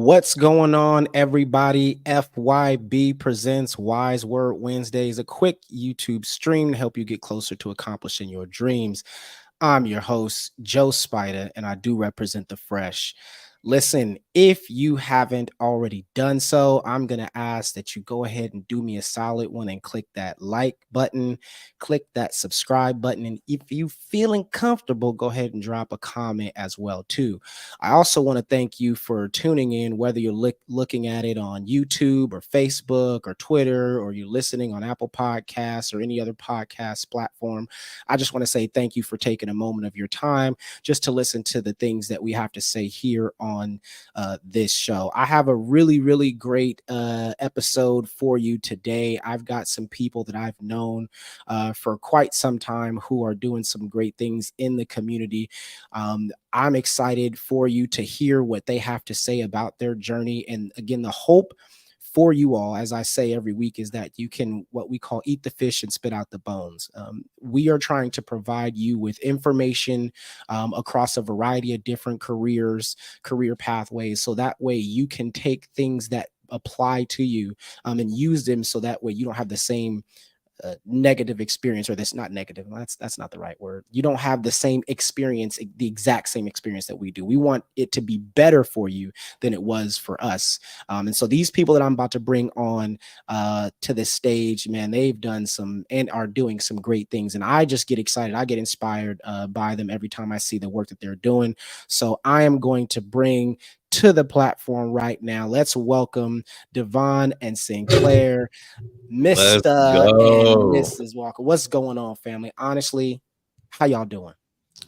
What's going on, everybody? FYB presents Wise Word Wednesdays, a quick YouTube stream to help you get closer to accomplishing your dreams. I'm your host, Joe Spider, and I do represent the Fresh. Listen, if you haven't already done so, I'm going to ask that you go ahead and do me a solid one and click that like button, click that subscribe button. And if you feeling comfortable, go ahead and drop a comment as well, too. I also want to thank you for tuning in, whether you're looking at it on YouTube or Facebook or Twitter, or you're listening on Apple Podcasts or any other podcast platform. I just want to say thank you for taking a moment of your time just to listen to the things that we have to say here on this show. I have a really great episode for you today. I've got some people that I've known for quite some time who are doing some great things in the community. I'm excited for you to hear what they have to say about their journey. And again, the hope for you all, as I say every week, is that you can, what we call, eat the fish and spit out the bones. We are trying to provide you with information across a variety of different career pathways, so that way you can take things that apply to you and use them, so that way you don't have the same negative experience, or that's not negative. That's not the right word. You don't have the same experience, the exact same experience that we do. We want it to be better for you than it was for us. And so these people that I'm about to bring on to this stage, man, they've done some and are doing some great things. And I just get excited. I get inspired by them every time I see the work that they're doing. So I am going to bring to the platform right now. Let's welcome De'Von and Sinclair, Mr. and Mrs. Walker. What's going on, family? Honestly, how y'all doing?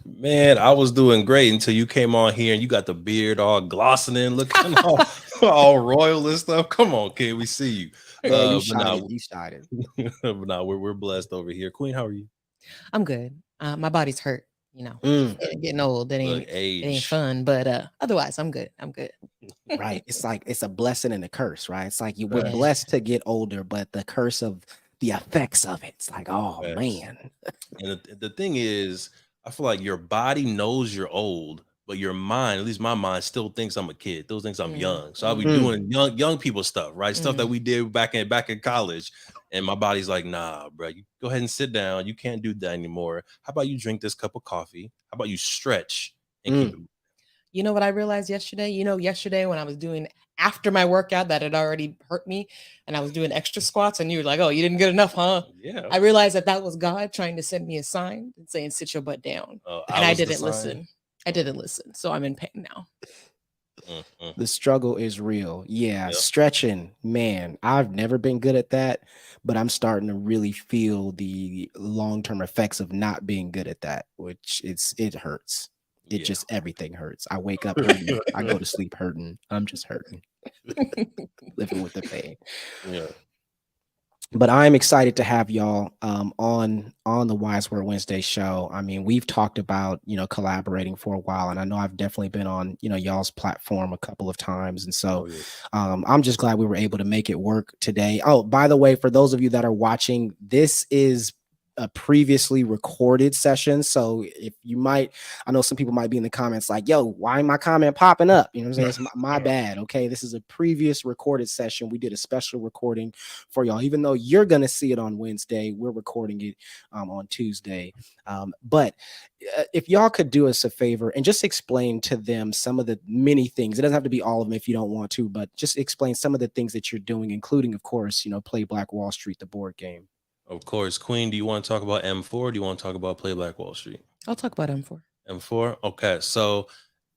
Man, I was doing great until you came on here and you got the beard all glossing, looking all royal and stuff. Come on, kid, we see you. Yeah, you shied it. But now we're blessed over here. Queen, how are you? I'm good. My body's hurt. Getting old. It ain't fun, but otherwise I'm good. Right. It's like it's a blessing and a curse, right? It's like we're blessed to get older, but the curse of the effects of it. It's like, oh man. And the thing is, I feel like your body knows you're old, but your mind, at least my mind, still thinks I'm a kid. Still thinks I'm young. So I'll be doing young people stuff, right? Stuff that we did back in college. And my body's like, nah, bro, you go ahead and sit down. You can't do that anymore. How about you drink this cup of coffee? How about you stretch and keep it? You know what I realized yesterday? Yesterday when I was doing after my workout that had already hurt me and I was doing extra squats and you were like, oh, you didn't get enough, huh? Yeah. I realized that was God trying to send me a sign and saying, sit your butt down. And I didn't listen. I didn't listen. So I'm in pain now. The struggle is real. Yeah. Stretching, man, I've never been good at that, but I'm starting to really feel the long-term effects of not being good at that, which it hurts. It just, everything hurts. I wake up hurting. I go to sleep hurting. I'm just hurting. Living with the pain. Yeah. But I'm excited to have y'all on the Wise Word Wednesday show. I mean, we've talked about, collaborating for a while, and I know I've definitely been on, y'all's platform a couple of times. And so I'm just glad we were able to make it work today. Oh, by the way, for those of you that are watching, this is a previously recorded session. So if you might, I know some people might be in the comments like, yo, why my comment popping up? You know what I'm saying? It's my bad. Okay. This is a previous recorded session. We did a special recording for y'all. Even though you're going to see it on Wednesday, we're recording it on Tuesday. But if y'all could do us a favor and just explain to them some of the many things, it doesn't have to be all of them if you don't want to, but just explain some of the things that you're doing, including, of course, Play Black Wall Street, the board game. Of course. Queen, do you want to talk about M4? Or do you want to talk about Play Black Wall Street? I'll talk about M4. M4? Okay. So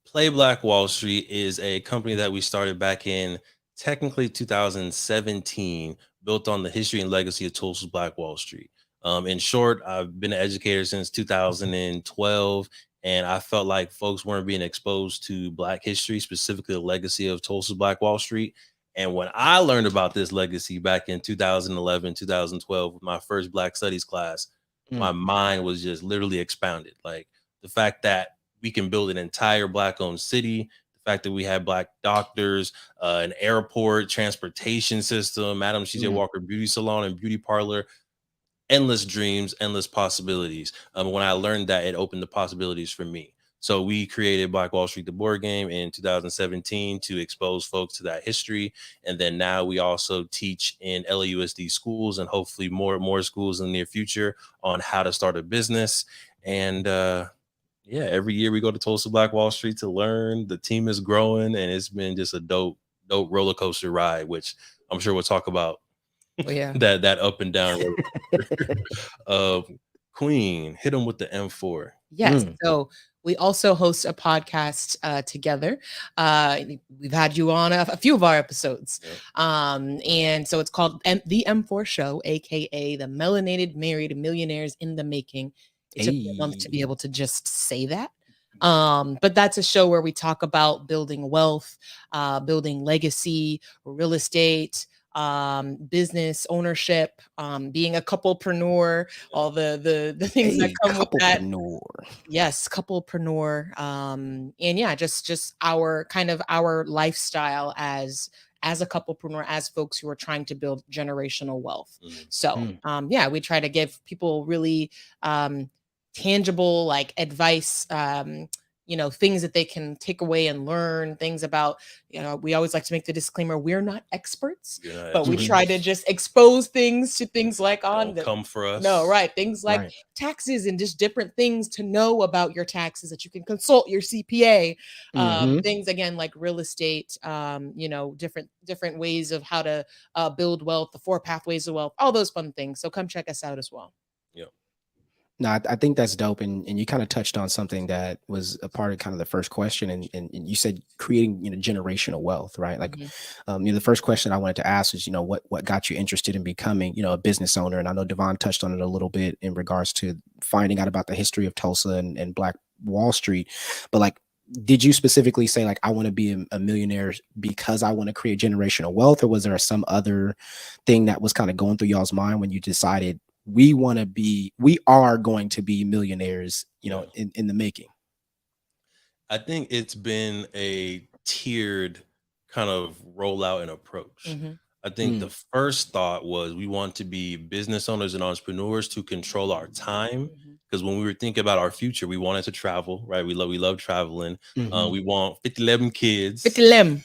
Play Black Wall Street is a company that we started back in technically 2017, built on the history and legacy of Tulsa's Black Wall Street. In short, I've been an educator since 2012, and I felt like folks weren't being exposed to Black history, specifically the legacy of Tulsa's Black Wall Street. And when I learned about this legacy back in 2011, 2012, with my first Black Studies class, my mind was just literally expounded. Like the fact that we can build an entire Black-owned city, the fact that we have Black doctors, an airport, transportation system, Madam C.J. Walker beauty salon and beauty parlor, endless dreams, endless possibilities. When I learned that, it opened the possibilities for me. So we created Black Wall Street, the board game, in 2017 to expose folks to that history. And then now we also teach in LAUSD schools and hopefully more schools in the near future on how to start a business. And yeah, every year we go to Tulsa Black Wall Street to learn. The team is growing, and it's been just a dope roller coaster ride, which I'm sure we'll talk about. Oh, yeah. that up and down roller Queen, hit them with the M4. Yes. So we also host a podcast together. We've had you on a few of our episodes. And so it's called The M4 Show, aka the Melanated Married Millionaires in the Making. It took me a month to be able to just say that. But that's a show where we talk about building wealth, building legacy, real estate, business ownership, being a couplepreneur, all the things that come with that. Yes, couplepreneur. And yeah, just our kind of our lifestyle as a couplepreneur, as folks who are trying to build generational wealth. So yeah, we try to give people really tangible like advice, things that they can take away and learn, things about, we always like to make the disclaimer, we're not experts, but we try to just expose things to things like come for us. No, right. Things like taxes and just different things to know about your taxes that you can consult your CPA, things again, like real estate, different ways of how to build wealth, the 4 pathways of wealth, all those fun things. So come check us out as well. No, I think that's dope. And you kind of touched on something that was a part of kind of the first question. And you said creating, generational wealth, right? Like, the first question I wanted to ask is, what got you interested in becoming, a business owner? And I know De'Von touched on it a little bit in regards to finding out about the history of Tulsa and Black Wall Street. But like, did you specifically say like, I want to be a millionaire because I want to create generational wealth? Or was there some other thing that was kind of going through y'all's mind when you decided we are going to be millionaires, in the making? I think it's been a tiered kind of rollout and approach. I think the first thought was we want to be business owners and entrepreneurs to control our time. Because when we were thinking about our future, we wanted to travel, right? We love traveling. We want 11 kids. 11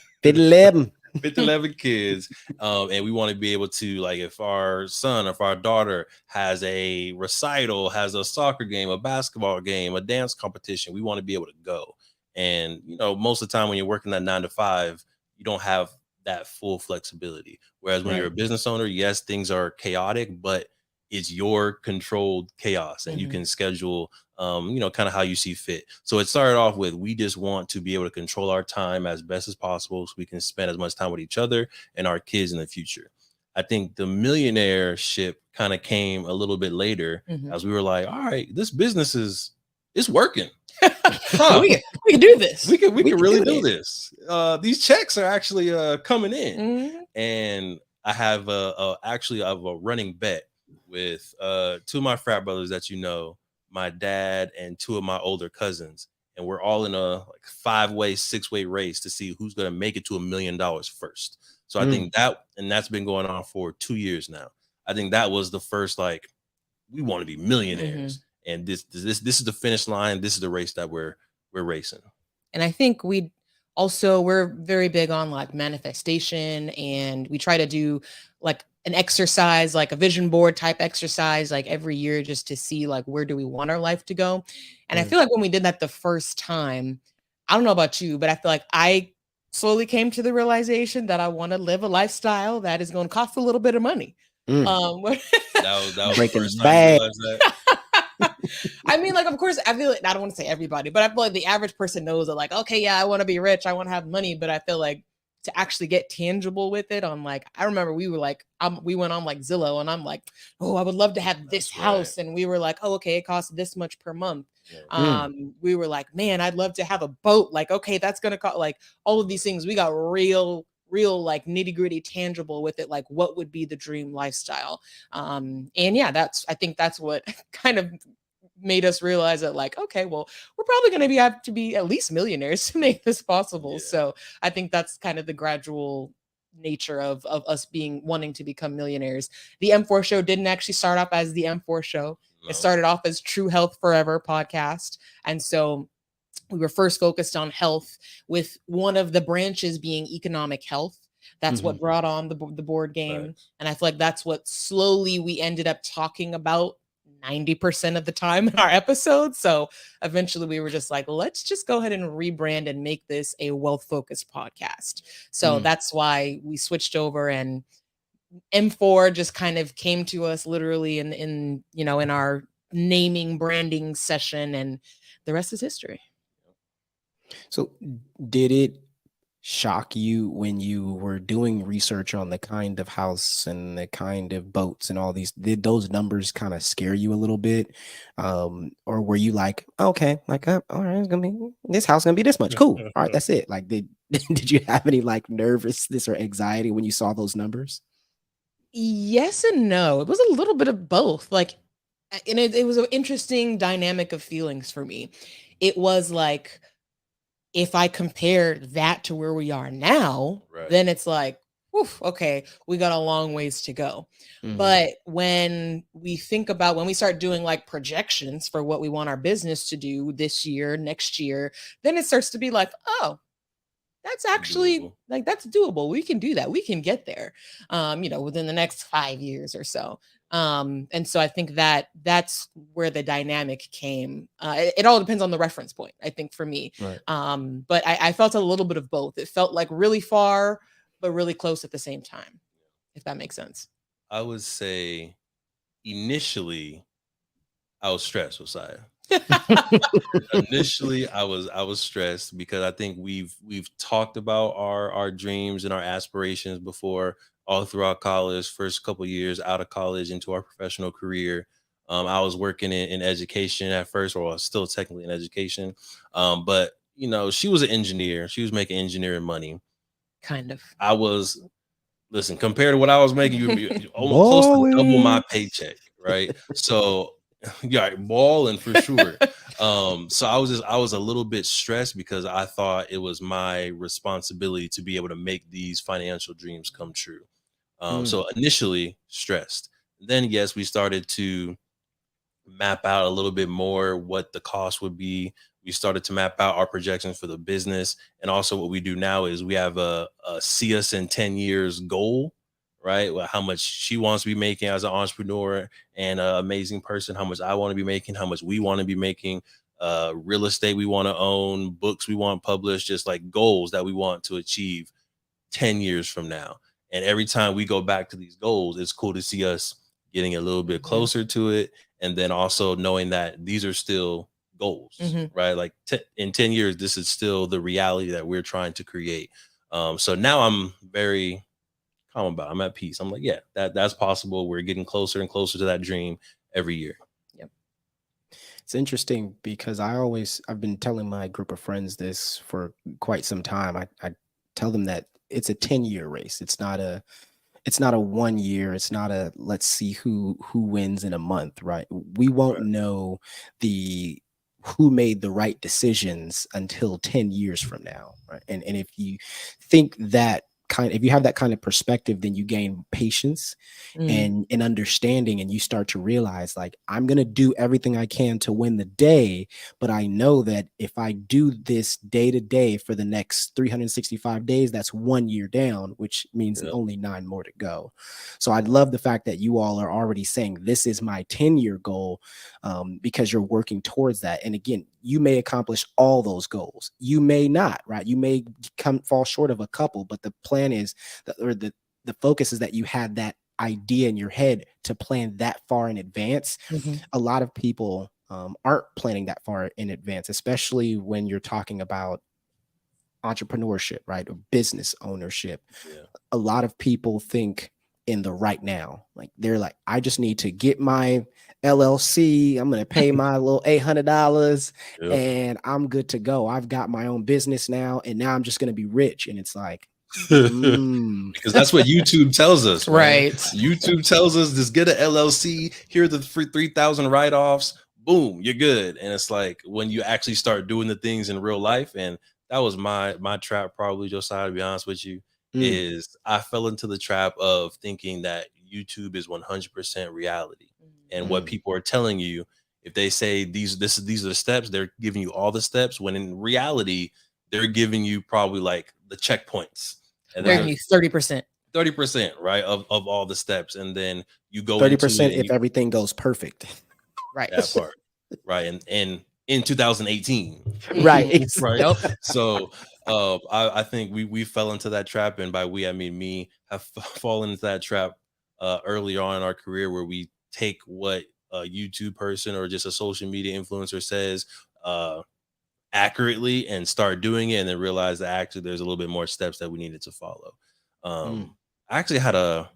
kids. And we want to be able to, like, if our son, if our daughter has a recital, has a soccer game, a basketball game, a dance competition, we want to be able to go. And, most of the time when you're working that 9 to 5, you don't have that full flexibility. Whereas when you're a business owner, yes, things are chaotic, but it's your controlled chaos, and you can schedule, kind of how you see fit. So it started off with, we just want to be able to control our time as best as possible so we can spend as much time with each other and our kids in the future. I think the millionaire ship kind of came a little bit later as we were like, all right, this business it's working. We can do this. We can really do this. These checks are actually coming in. And I have actually a running bet with 2 of my frat brothers that my dad and 2 of my older cousins, and we're all in a 5-way, 6-way race to see who's going to make it to $1 million first. So I think that's been going on for 2 years now. I think that was the first, like, we want to be millionaires, and this is the finish line. This is the race that we're racing. And I think we're very big on like manifestation, and we try to do like an exercise, like a vision board type exercise, like every year, just to see like, where do we want our life to go? And I feel like when we did that the first time, I don't know about you, but I feel like I slowly came to the realization that I want to live a lifestyle that is going to cost a little bit of money. That was breaking the first bad. time you realized that. I mean, like, of course, I feel like, I don't want to say everybody, but I feel like the average person knows that, like, okay, yeah, I want to be rich, I want to have money, but I feel like to actually get tangible with it, on like, I remember we were like, we went on like Zillow, and I'm like, oh, I would love to have this house, and we were like, oh, okay, it costs this much per month. We were like, man, I'd love to have a boat. Like, okay, that's gonna cost, like, all of these things. We got real like nitty gritty tangible with it, like what would be the dream lifestyle. And yeah, I think that's what kind of made us realize that, like, okay, well, we're probably going to have to be at least millionaires to make this possible. So I think that's kind of the gradual nature of us wanting to become millionaires. The M4 show didn't actually start off as the M4 show. It started off as True Health Forever podcast. And so we were first focused on health, with one of the branches being economic health. That's what brought on the board game. Right. And I feel like that's what slowly we ended up talking about 90% of the time in our episodes. So eventually we were just like, let's just go ahead and rebrand and make this a wealth focused podcast. So that's why we switched over, and M4 just kind of came to us literally in you know, in our naming branding session, and the rest is history. So did it shock you when you were doing research on the kind of house and the kind of boats and all these, did those numbers kind of scare you a little bit? Or were you like, okay, like, all right, it's gonna be, this house gonna be this much, cool, all right, that's it? Like, did you have any like nervousness or anxiety when you saw those numbers? Yes and no. It was a little bit of both. Like, and it was an interesting dynamic of feelings for me. It was like, if I compare that to where we are now, Right. then it's like, whew, okay, we got a long ways to go. But when we think about, when we start doing like projections for what we want our business to do this year, next year, then it starts to be like, oh, that's actually Doable. like, that's doable. We can do that. We can get there, you know, within the next 5 years or so. And so I think that that's where the dynamic came. It all depends on the reference point, I think, for me. Right. But I felt a little bit of both. It felt like really far, but really close at the same time, if that makes sense. I would say initially I was stressed, Josiah. Initially I was stressed because I think we've talked about our dreams and our aspirations before, all throughout college, first couple years out of college into our professional career. I was working in education at first, or I was still technically in education. But you know, she was an engineer, she was making engineering money. Kind of. I was, listen, compared to what I was making, you almost close to double my paycheck, right? So yeah, balling for sure. So I was a little bit stressed because I thought it was my responsibility to be able to make these financial dreams come true. So initially stressed. Then yes, we started to map out a little bit more what the cost would be. We started to map out our projections for the business. And also what we do now is we have a see us in 10 years goal, right? Well, how much she wants to be making as an entrepreneur and an amazing person, how much I want to be making, how much we want to be making, real estate we want to own, books we want published, just like goals that we want to achieve 10 years from now. And every time we go back to these goals, it's cool to see us getting a little bit closer to it. And then also knowing that these are still goals, right? Like in 10 years, this is still the reality that we're trying to create. So now I'm very calm about it. I'm at peace. I'm like, yeah, that's possible. We're getting closer and closer to that dream every year. Yep. It's interesting because I've been telling my group of friends this for quite some time. I tell them that it's a 10-year race. It's not a 1 year. It's not a let's see who wins in a month, right? We won't know who made the right decisions until 10 years from now, right? And if you think if you have that kind of perspective, then you gain patience and understanding, and you start to realize, like, I'm going to do everything I can to win the day, but I know that if I do this day to day for the next 365 days, that's 1 year down, which means only 9 more to go. So I love the fact that you all are already saying this is my 10-year goal, because you're working towards that. And again, you may accomplish all those goals. You may not, right? You may fall short of a couple, but the plan is the focus is that you had that idea in your head to plan that far in advance. A lot of people aren't planning that far in advance, especially when you're talking about entrepreneurship, right? Or business ownership. A lot of people think in the right now. Like, they're like, I just need to get my LLC. I'm going to pay my little $800 and I'm good to go. I've got my own business now, and now I'm just going to be rich. And it's like, because that's what YouTube tells us, man. Right. YouTube tells us, just get an LLC. Here are the free 3,000 write-offs. Boom, you're good. And it's like, when you actually start doing the things in real life, and that was my trap, probably, Josiah, to be honest with you, is I fell into the trap of thinking that YouTube is 100% reality. And what people are telling you If they say these are the steps, they're giving you all the steps, when in reality, they're giving you probably like the checkpoints. And They're then giving you 30%. 30%, right, of all the steps. And then you go 30% into it and if everything goes perfect. Right. that part. Right. And in 2018. Right. Mhm. Right. Yep. So I think we fell into that trap, and by we I mean me, have fallen into that trap early on in our career, where we take what a YouTube person or just a social media influencer says accurately and start doing it, and then realize that actually there's a little bit more steps that we needed to follow. I actually had a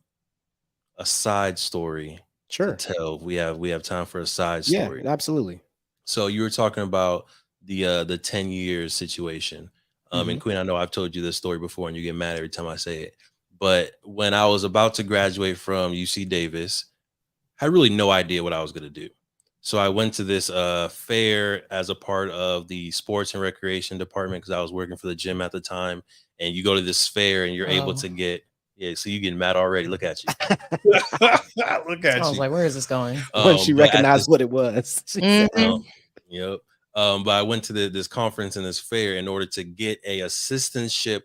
side story to Sure. tell. We have time for a side Yeah, story. absolutely. So you were talking about the 10 years situation. And Queen, I know I've told you this story before and you get mad every time I say it. But when I was about to graduate from UC Davis, I had really no idea what I was going to do. So I went to this fair as a part of the sports and recreation department, because I was working for the gym at the time. And you go to this fair and you're able to get, so you getting mad already. Look at you. Look at I was you. like, where is this going? When she But at recognized this what it was. She said, Mhm. Yep. But I went to this conference and this fair in order to get a assistantship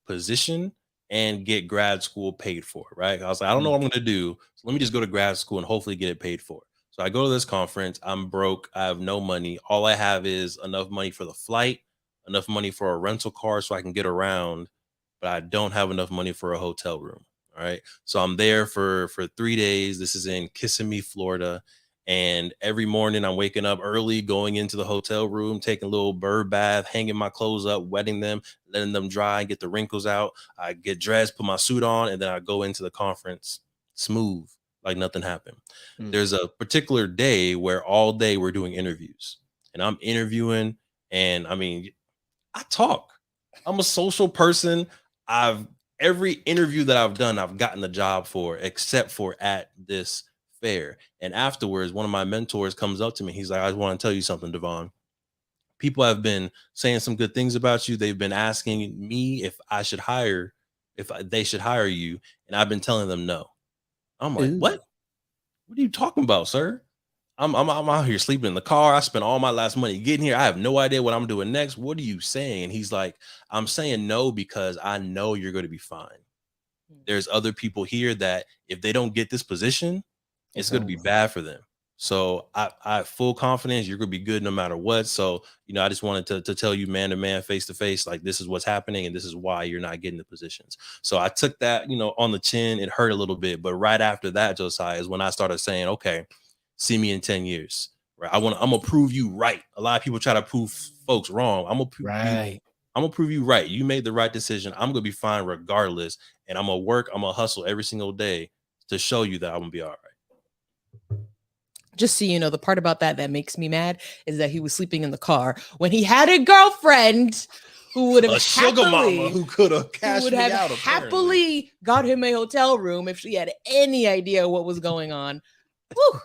position and get grad school paid for. Right. I was like, I don't know what I'm going to do. So let me just go to grad school and hopefully get it paid for. So I go to this conference. I'm broke. I have no money. All I have is enough money for the flight, enough money for a rental car so I can get around, but I don't have enough money for a hotel room. All right. So I'm there for 3 days. This is in Kissimmee, Florida. And every morning I'm waking up early, going into the hotel room, taking a little bird bath, hanging my clothes up, wetting them, letting them dry, get the wrinkles out. I get dressed, put my suit on, and then I go into the conference smooth, like nothing happened. There's a particular day where all day we're doing interviews, and I'm interviewing. And I mean, I talk. I'm a social person. Every interview that I've done, I've gotten the job for, except for at this fair. And afterwards, one of my mentors comes up to me. He's like, I want to tell you something, De'Von. People have been saying some good things about you. They've been asking me if they should hire you. And I've been telling them no. I'm like, Ooh. what? What are you talking about, sir? I'm out here sleeping in the car. I spent all my last money getting here. I have no idea what I'm doing next. What are you saying? And he's like, I'm saying no because I know you're going to be fine. There's other people here that if they don't get this position, it's going to be bad for them. So I have full confidence you're going to be good no matter what. So, I just wanted to tell you man to man, face to face, like this is what's happening and this is why you're not getting the positions. So I took that, on the chin. It hurt a little bit. But right after that, Josiah, is when I started saying, okay, see me in 10 years. Right. I'm gonna prove you right. A lot of people try to prove folks wrong. I'm gonna prove you right. You made the right decision. I'm gonna be fine regardless. And I'm gonna work, I'm gonna hustle every single day to show you that I'm gonna be all right. Just so you know, the part about that makes me mad is that he was sleeping in the car when he had a girlfriend who would have A sugar mama who could have cashed me out. Happily got him a hotel room if she had any idea what was going on. Whew.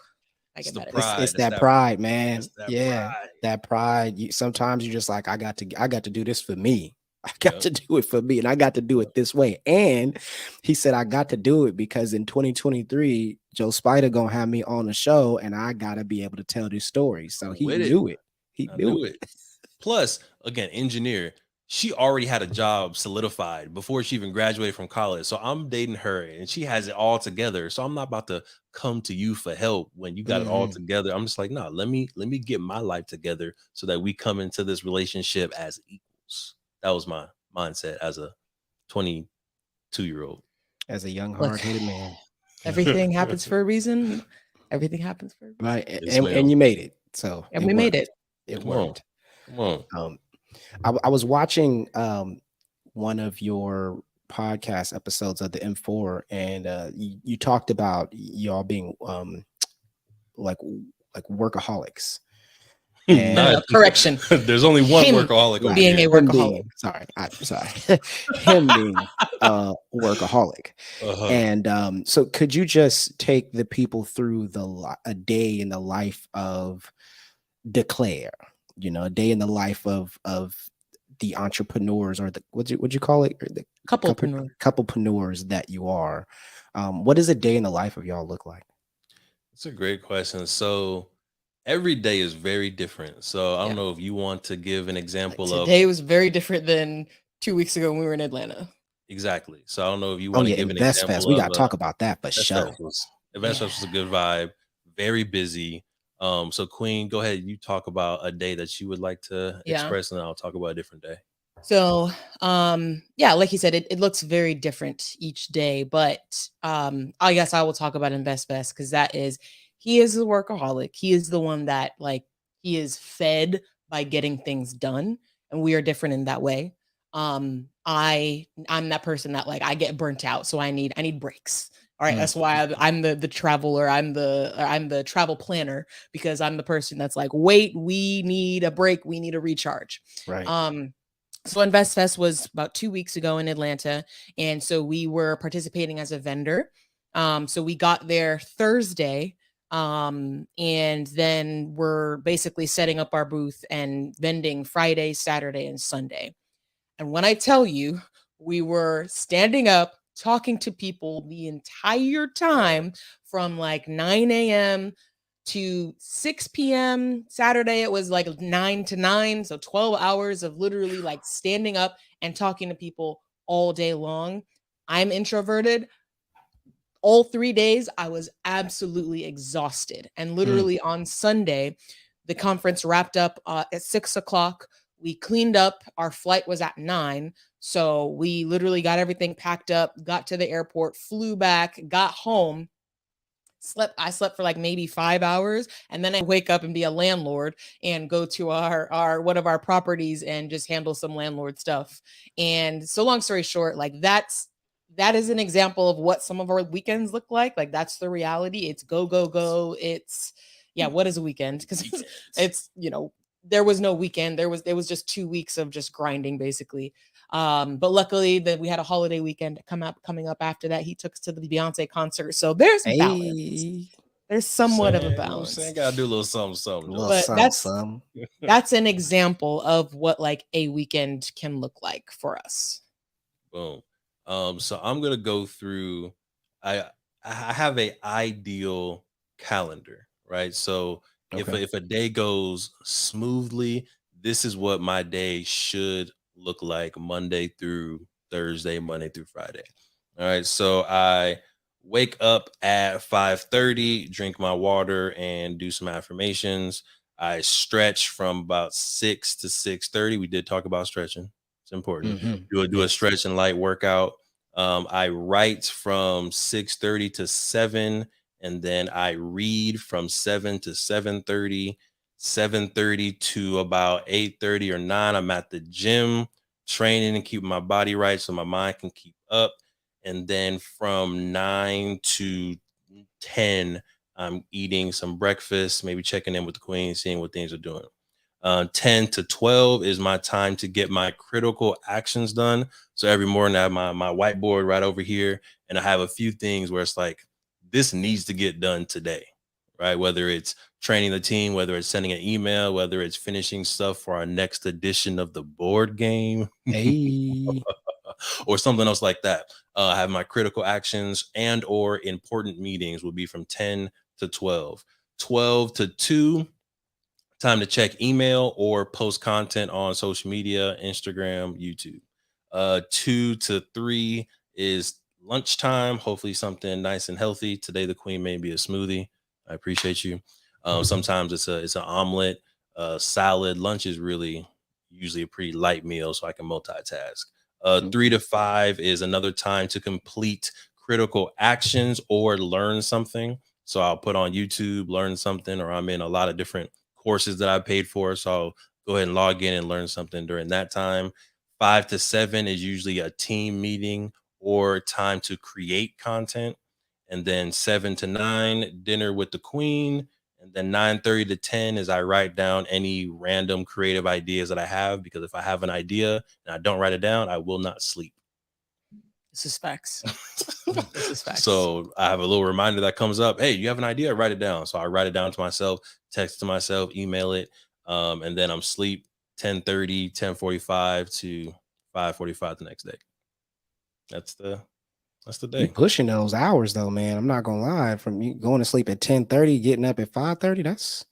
I get that. It's that pride, man. Pride. That pride. Sometimes you're just like, I got to do this for me. I got to do it for me, and I got to do it this way. And he said, I got to do it because in 2023, Joe Spider gonna have me on the show, and I gotta be able to tell this story. So he knew it. He knew it. Plus, again, engineer. She already had a job solidified before she even graduated from college. So I'm dating her and she has it all together. So I'm not about to come to you for help when you got it all together. I'm just like, no, let me get my life together so that we come into this relationship as equals. That was my mindset as a 22-year-old. As a young, hard-headed man. Everything happens for a reason. Everything happens for a reason. Right. And you made it. So and we made it. It worked. Come on. I was watching one of your podcast episodes of the M4, and you talked about y'all being like workaholics. And correction. There's only one workaholic. Right. Being a workaholic. I'm sorry. Him being a workaholic. And so could you just take the people through a day in the life of Declare? A day in the life of the entrepreneurs, or the what'd you call it? Or the couplepreneurs that you are. What does a day in the life of y'all look like? It's a great question. So Every day is very different. So I don't Yeah. know if you want to give an Like example of today was very different than 2 weeks ago when we were in Atlanta. exactly. So I don't know if you Oh want to yeah, give an InvestFest. example We of gotta talk about that for InvestFest sure. was a good vibe, very busy. So Queen, go ahead. You talk about a day that you would like to Yeah. express, and I'll talk about a different day. So, yeah, like you said, it looks very different each day, but I guess I will talk about InvestFest because he is a workaholic. He is the one that like he is fed by getting things done, and we are different in that way. I'm that person that like I get burnt out, so I need breaks. All right, that's why I'm the traveler. I'm the travel planner because I'm the person that's like, wait, we need a break. We need a recharge. Right. So InvestFest was about 2 weeks ago in Atlanta, and so we were participating as a vendor. So we got there Thursday, and then we're basically setting up our booth and vending Friday, Saturday, and Sunday. And when I tell you, we were standing up, talking to people the entire time from like 9 a.m. to 6 p.m. Saturday, it was like 9 to 9. So 12 hours of literally like standing up and talking to people all day long. I'm introverted. All 3 days, I was absolutely exhausted. And literally on Sunday, the conference wrapped up at 6 o'clock. We cleaned up. Our flight was at 9. So we literally got everything packed up, got to the airport, flew back, got home. I slept for like maybe 5 hours, and then I wake up and be a landlord and go to our one of our properties and just handle some landlord stuff. And so long story short, like that is an example of what some of our weekends look like. Like that's the reality. It's go go go. It's yeah, what is a weekend? Because it's there was no weekend. It was just 2 weeks of just grinding basically. But luckily that we had a holiday weekend coming up after that. He took us to the Beyonce concert. So there's balance. Hey, There's somewhat of a You know what I'm balance. saying? Gotta do a little something, a something, little But Joseph. something. that's an example of what like a weekend can look like for us. Boom. So I'm gonna go through. I I have a ideal calendar, right? So Okay. if a day goes smoothly, this is what my day should look like Monday through Thursday, Monday through Friday. All right. So I wake up at 5:30, drink my water, and do some affirmations. I stretch from about 6 to 6:30. We did talk about stretching. It's important. Do a Yes. stretch and light workout. I write from 6:30 to 7, and then I read from 7 to 7:30. 7:30 to about 8:30 or 9. I'm at the gym training and keeping my body right so my mind can keep up. And then from 9 to 10, I'm eating some breakfast, maybe checking in with the queen, seeing what things are doing. 10 to 12 is my time to get my critical actions done. So every morning I have my whiteboard right over here, and I have a few things where it's like, this needs to get done today, right? Whether it's training the team, whether it's sending an email, whether it's finishing stuff for our next edition of the board game, Hey. or something else like that. I have my critical actions and or important meetings will be from 10 to 12. 12 to 2, time to check email or post content on social media, Instagram, YouTube. 2 to 3 is lunchtime. Hopefully something nice and healthy. Today the queen may be a smoothie. I appreciate you. Sometimes it's an omelet, salad. Lunch is really usually a pretty light meal, so I can multitask. 3 to 5 is another time to complete critical actions or learn something. So I'll put on YouTube, learn something, or I'm in a lot of different courses that I paid for. So I'll go ahead and log in and learn something during that time. 5 to 7 is usually a team meeting or time to create content. And then 7 to 9, dinner with the queen. And then 9:30 to 10 is I write down any random creative ideas that I have, because if I have an idea and I don't write it down, I will not sleep. This is facts. This is facts. So I have a little reminder that comes up. Hey, you have an idea? Write it down. So I write it down to myself, text it to myself, email it, and then I'm sleep 10:30, 10:45 to 5:45 the next day. That's the You day. pushing those hours though, man. I'm not gonna lie. From you going to sleep at 10:30, getting up at 5:30, that's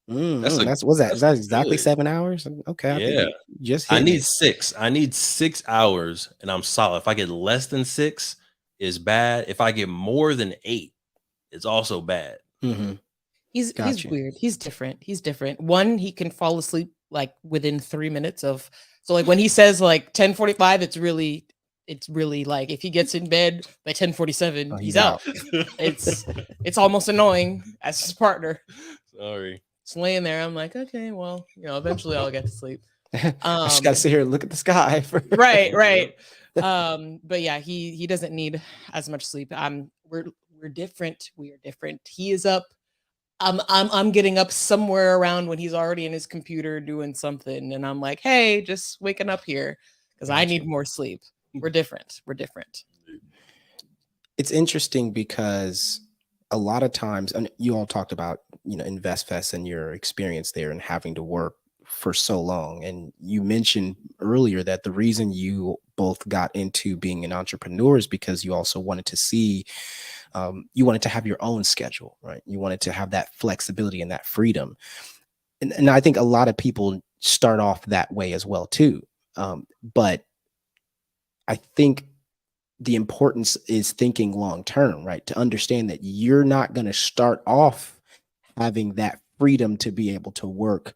That's what's that? Is that exactly good. 7 hours? Okay, I think Yeah. you just I hitting need it. 6. I need 6 hours and I'm solid. If I get less than 6, it's bad. If I get more than 8, it's also bad. Mm-hmm. He's Got you. weird. He's different. He's different. One, he can fall asleep like within 3 minutes of, so like when he says like 10:45, it's really like if he gets in bed by 10:47, Oh, he's he's out. out. It's almost annoying as his partner. Sorry. Just laying there. I'm like, okay, well, eventually I'll get to sleep. I just gotta sit here and look at the sky. Right, right. But yeah, he doesn't need as much sleep. We're different. We are different. He is up. I'm getting up somewhere around when he's already in his computer doing something, and I'm like, hey, just waking up here because I need more sleep. We're different. We're different. It's interesting because a lot of times, and you all talked about, InvestFest and your experience there and having to work for so long. And you mentioned earlier that the reason you both got into being an entrepreneur is because you also wanted to see, you wanted to have your own schedule, right? You wanted to have that flexibility and that freedom. And I think a lot of people start off that way as well, too. But I think the importance is thinking long term, right? To understand that you're not going to start off having that freedom to be able to work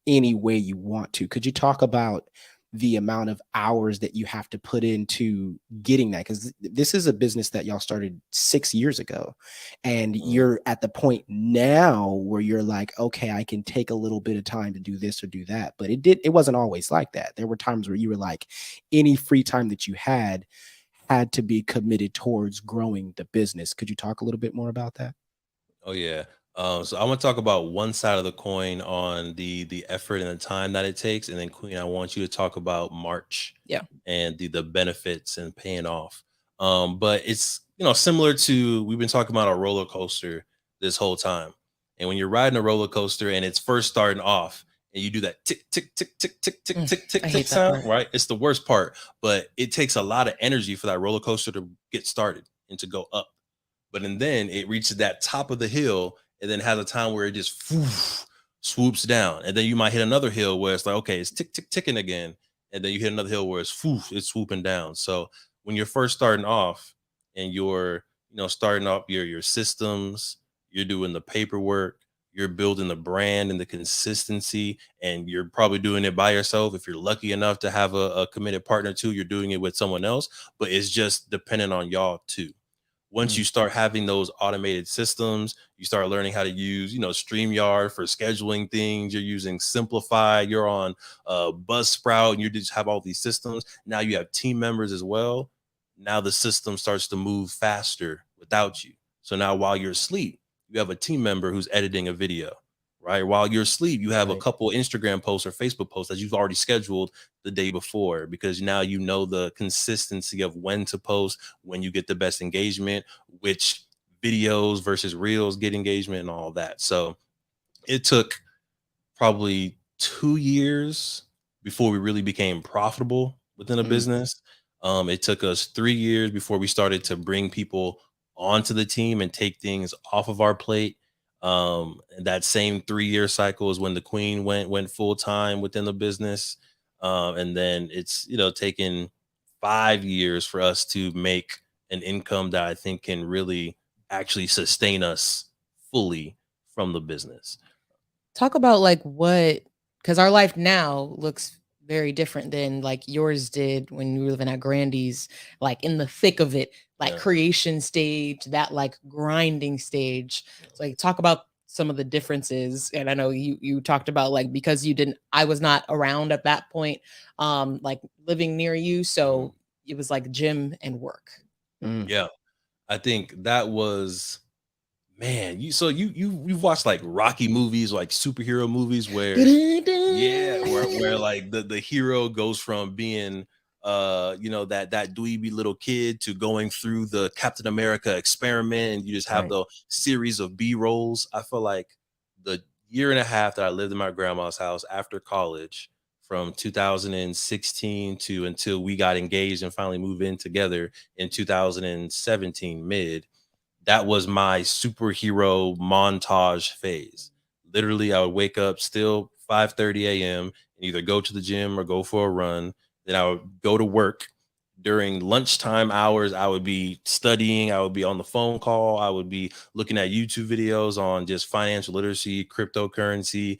any way you want to. Could you talk about the amount of hours that you have to put into getting that? Because this is a business that y'all started 6 years ago, and you're at the point now where you're like, okay, I can take a little bit of time to do this or do that. But it wasn't always like that. There were times where you were like, any free time that you had to be committed towards growing the business. Could you talk a little bit more about that? Oh yeah. So I want to talk about one side of the coin on the effort and the time that it takes, and then Queen, I want you to talk about March Yeah. and the benefits and paying off. But it's similar to, we've been talking about a roller coaster this whole time, and when you're riding a roller coaster and it's first starting off, and you do that tick tick tick tick tick tick tick tick I tick hate that sound, part. right? It's the worst part, but it takes a lot of energy for that roller coaster to get started and to go up. But and then it reaches that top of the hill and then has a time where it just swoops down. And then you might hit another hill where it's like, okay, it's tick, tick, ticking again. And then you hit another hill where it's swooping down. So when you're first starting off and you're, starting up your systems, you're doing the paperwork, you're building the brand and the consistency, and you're probably doing it by yourself. If you're lucky enough to have a committed partner too, you're doing it with someone else, but it's just dependent on y'all too. Once you start having those automated systems, you start learning how to use, StreamYard for scheduling things. You're using Simplify. You're on Buzzsprout, and you just have all these systems. Now you have team members as well. Now the system starts to move faster without you. So now while you're asleep, you have a team member who's editing a video, right? While you're asleep, you have a Right. couple Instagram posts or Facebook posts that you've already scheduled the day before, because now you know the consistency of when to post, when you get the best engagement, which videos versus reels get engagement and all that. So it took probably 2 years before we really became profitable within a business. It took us 3 years before we started to bring people onto the team and take things off of our plate. And that same 3 year cycle is when the Queen went full time within the business. And then it's taken 5 years for us to make an income that I think can really actually sustain us fully from the business. Talk about like what, because our life now looks very different than like yours did when you were living at Grandy's, like in the thick of it, like Yeah. creation stage, that like grinding stage. So like talk about some of the differences. And I know you talked about like, because I was not around at that point, like living near you. So it was like gym and work. Yeah. I think that was, man, you've watched like Rocky movies, like superhero movies where where like the hero goes from being that dweeby little kid to going through the Captain America experiment, and you just have Right. the series of B-rolls. I feel like the year and a half that I lived in my grandma's house after college, from 2016 to until we got engaged and finally moved in together in 2017 mid, that was my superhero montage phase. Literally, I would wake up still 5:30 a.m. and either go to the gym or go for a run. Then I would go to work. During lunchtime hours, I would be studying. I would be on the phone call. I would be looking at YouTube videos on just financial literacy, cryptocurrency,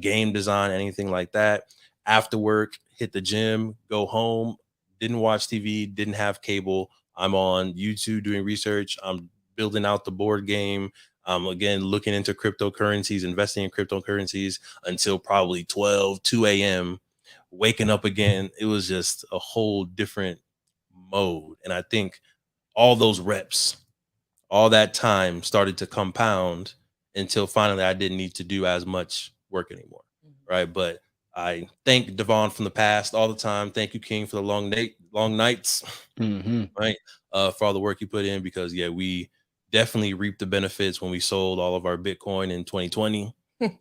game design, anything like that. After work, hit the gym, go home. Didn't watch TV, didn't have cable. I'm on YouTube doing research. I'm building out the board game. Again, looking into cryptocurrencies, investing in cryptocurrencies until probably 2 a.m. Waking up again. It was just a whole different mode. And I think all those reps, all that time started to compound until finally I didn't need to do as much work anymore. Right. But I thank De'Von from the past all the time. Thank you, King, for the long nights. Right. For all the work you put in, because we definitely reaped the benefits when we sold all of our Bitcoin in 2020.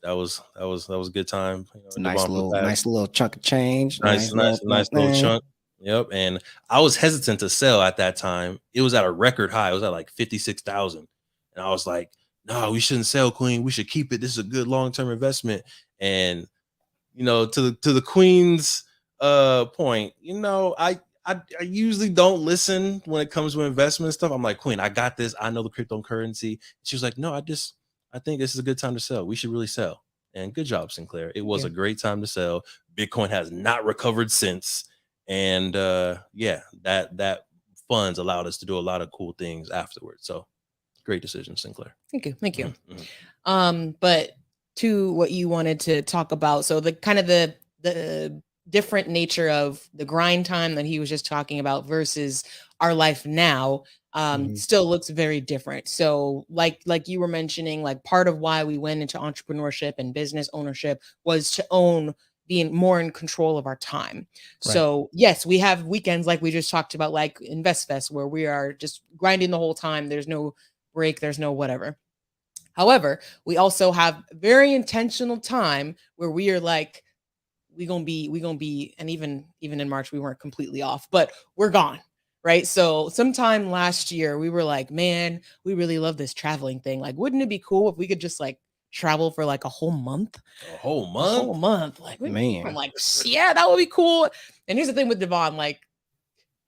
That was a good time. Nice little chunk of change. Nice little chunk. Yep. And I was hesitant to sell at that time. It was at a record high. It was at like 56,000. And I was like, no, we shouldn't sell, Queen. We should keep it. This is a good long-term investment. And to the Queen's point, I usually don't listen when it comes to investment stuff. I'm like, Queen, I got this. I know the cryptocurrency. She was like, no, I think this is a good time to sell. We should really sell. And good job, Sinclair. It was a great time to sell. Bitcoin has not recovered since. And that funds allowed us to do a lot of cool things afterwards. So great decision, Sinclair. Thank you. But to what you wanted to talk about, so the kind of the different nature of the grind time that he was just talking about versus our life now still looks very different. So like you were mentioning, like part of why we went into entrepreneurship and business ownership was to being more in control of our time. Right. So yes, we have weekends like we just talked about, like InvestFest, where we are just grinding the whole time. There's no break, there's no whatever. However, we also have very intentional time where we are like, we're gonna be, and even in March, we weren't completely off, but we're gone. Right. So sometime last year, we were like, man, we really love this traveling thing. Like, wouldn't it be cool if we could just like travel for like a whole month? A whole month? Like, man. I'm like, yeah, that would be cool. And here's the thing with De'Von, like,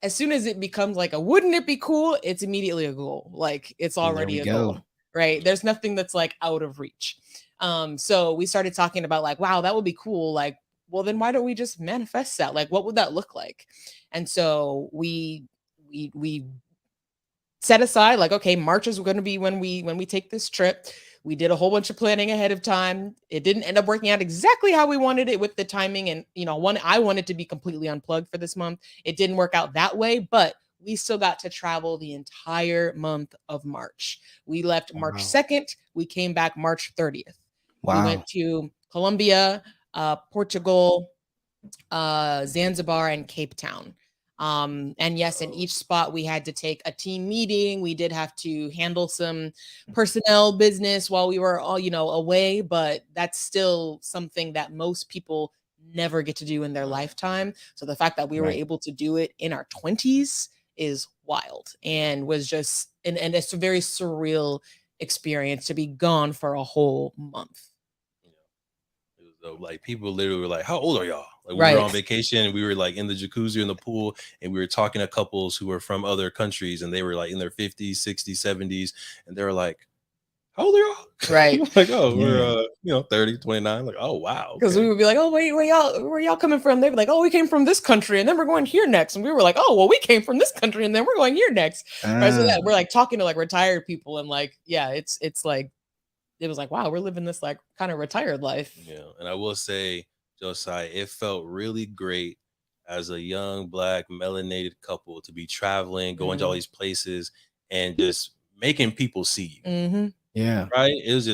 as soon as it becomes like wouldn't it be cool, it's immediately a goal. Like, it's already a goal. Right. There's nothing that's like out of reach. So we started talking about like, wow, that would be cool. Like, well, then why don't we just manifest that? Like, what would that look like? And so we set aside like, okay, March is going to be when we take this trip. We did a whole bunch of planning ahead of time. It didn't end up working out exactly how we wanted it with the timing. And, I wanted to be completely unplugged for this month. It didn't work out that way, but we still got to travel the entire month of March. We left March 2nd. We came back March 30th. Wow. We went to Colombia, Portugal, Zanzibar, and Cape Town. And yes, in each spot we had to take a team meeting. We did have to handle some personnel business while we were all, away, but that's still something that most people never get to do in their lifetime. So the fact that we were able to do it in our 20s is wild, and was just, and it's a very surreal experience to be gone for a whole month. Like, people literally were like, how old are y'all? Like, we were on vacation and we were like in the jacuzzi in the pool, and we were talking to couples who were from other countries, and they were like in their 50s, 60s, 70s, and they were like, how old are y'all? Right. Like, oh, we're 30, 29. Like, oh wow. Because we would be like, oh wait, where y'all coming from? They'd be like, oh, we came from this country, and then we're going here next. And we were like, oh well, we came from this country, and then we're going here next. Right, so that we're like talking to like retired people, and like, it's like, it was like, wow, we're living this like kind of retired life. Yeah. And I will say, Josiah, it felt really great as a young Black melanated couple to be traveling, going to all these places, and just making people see you. Yeah. Right. It was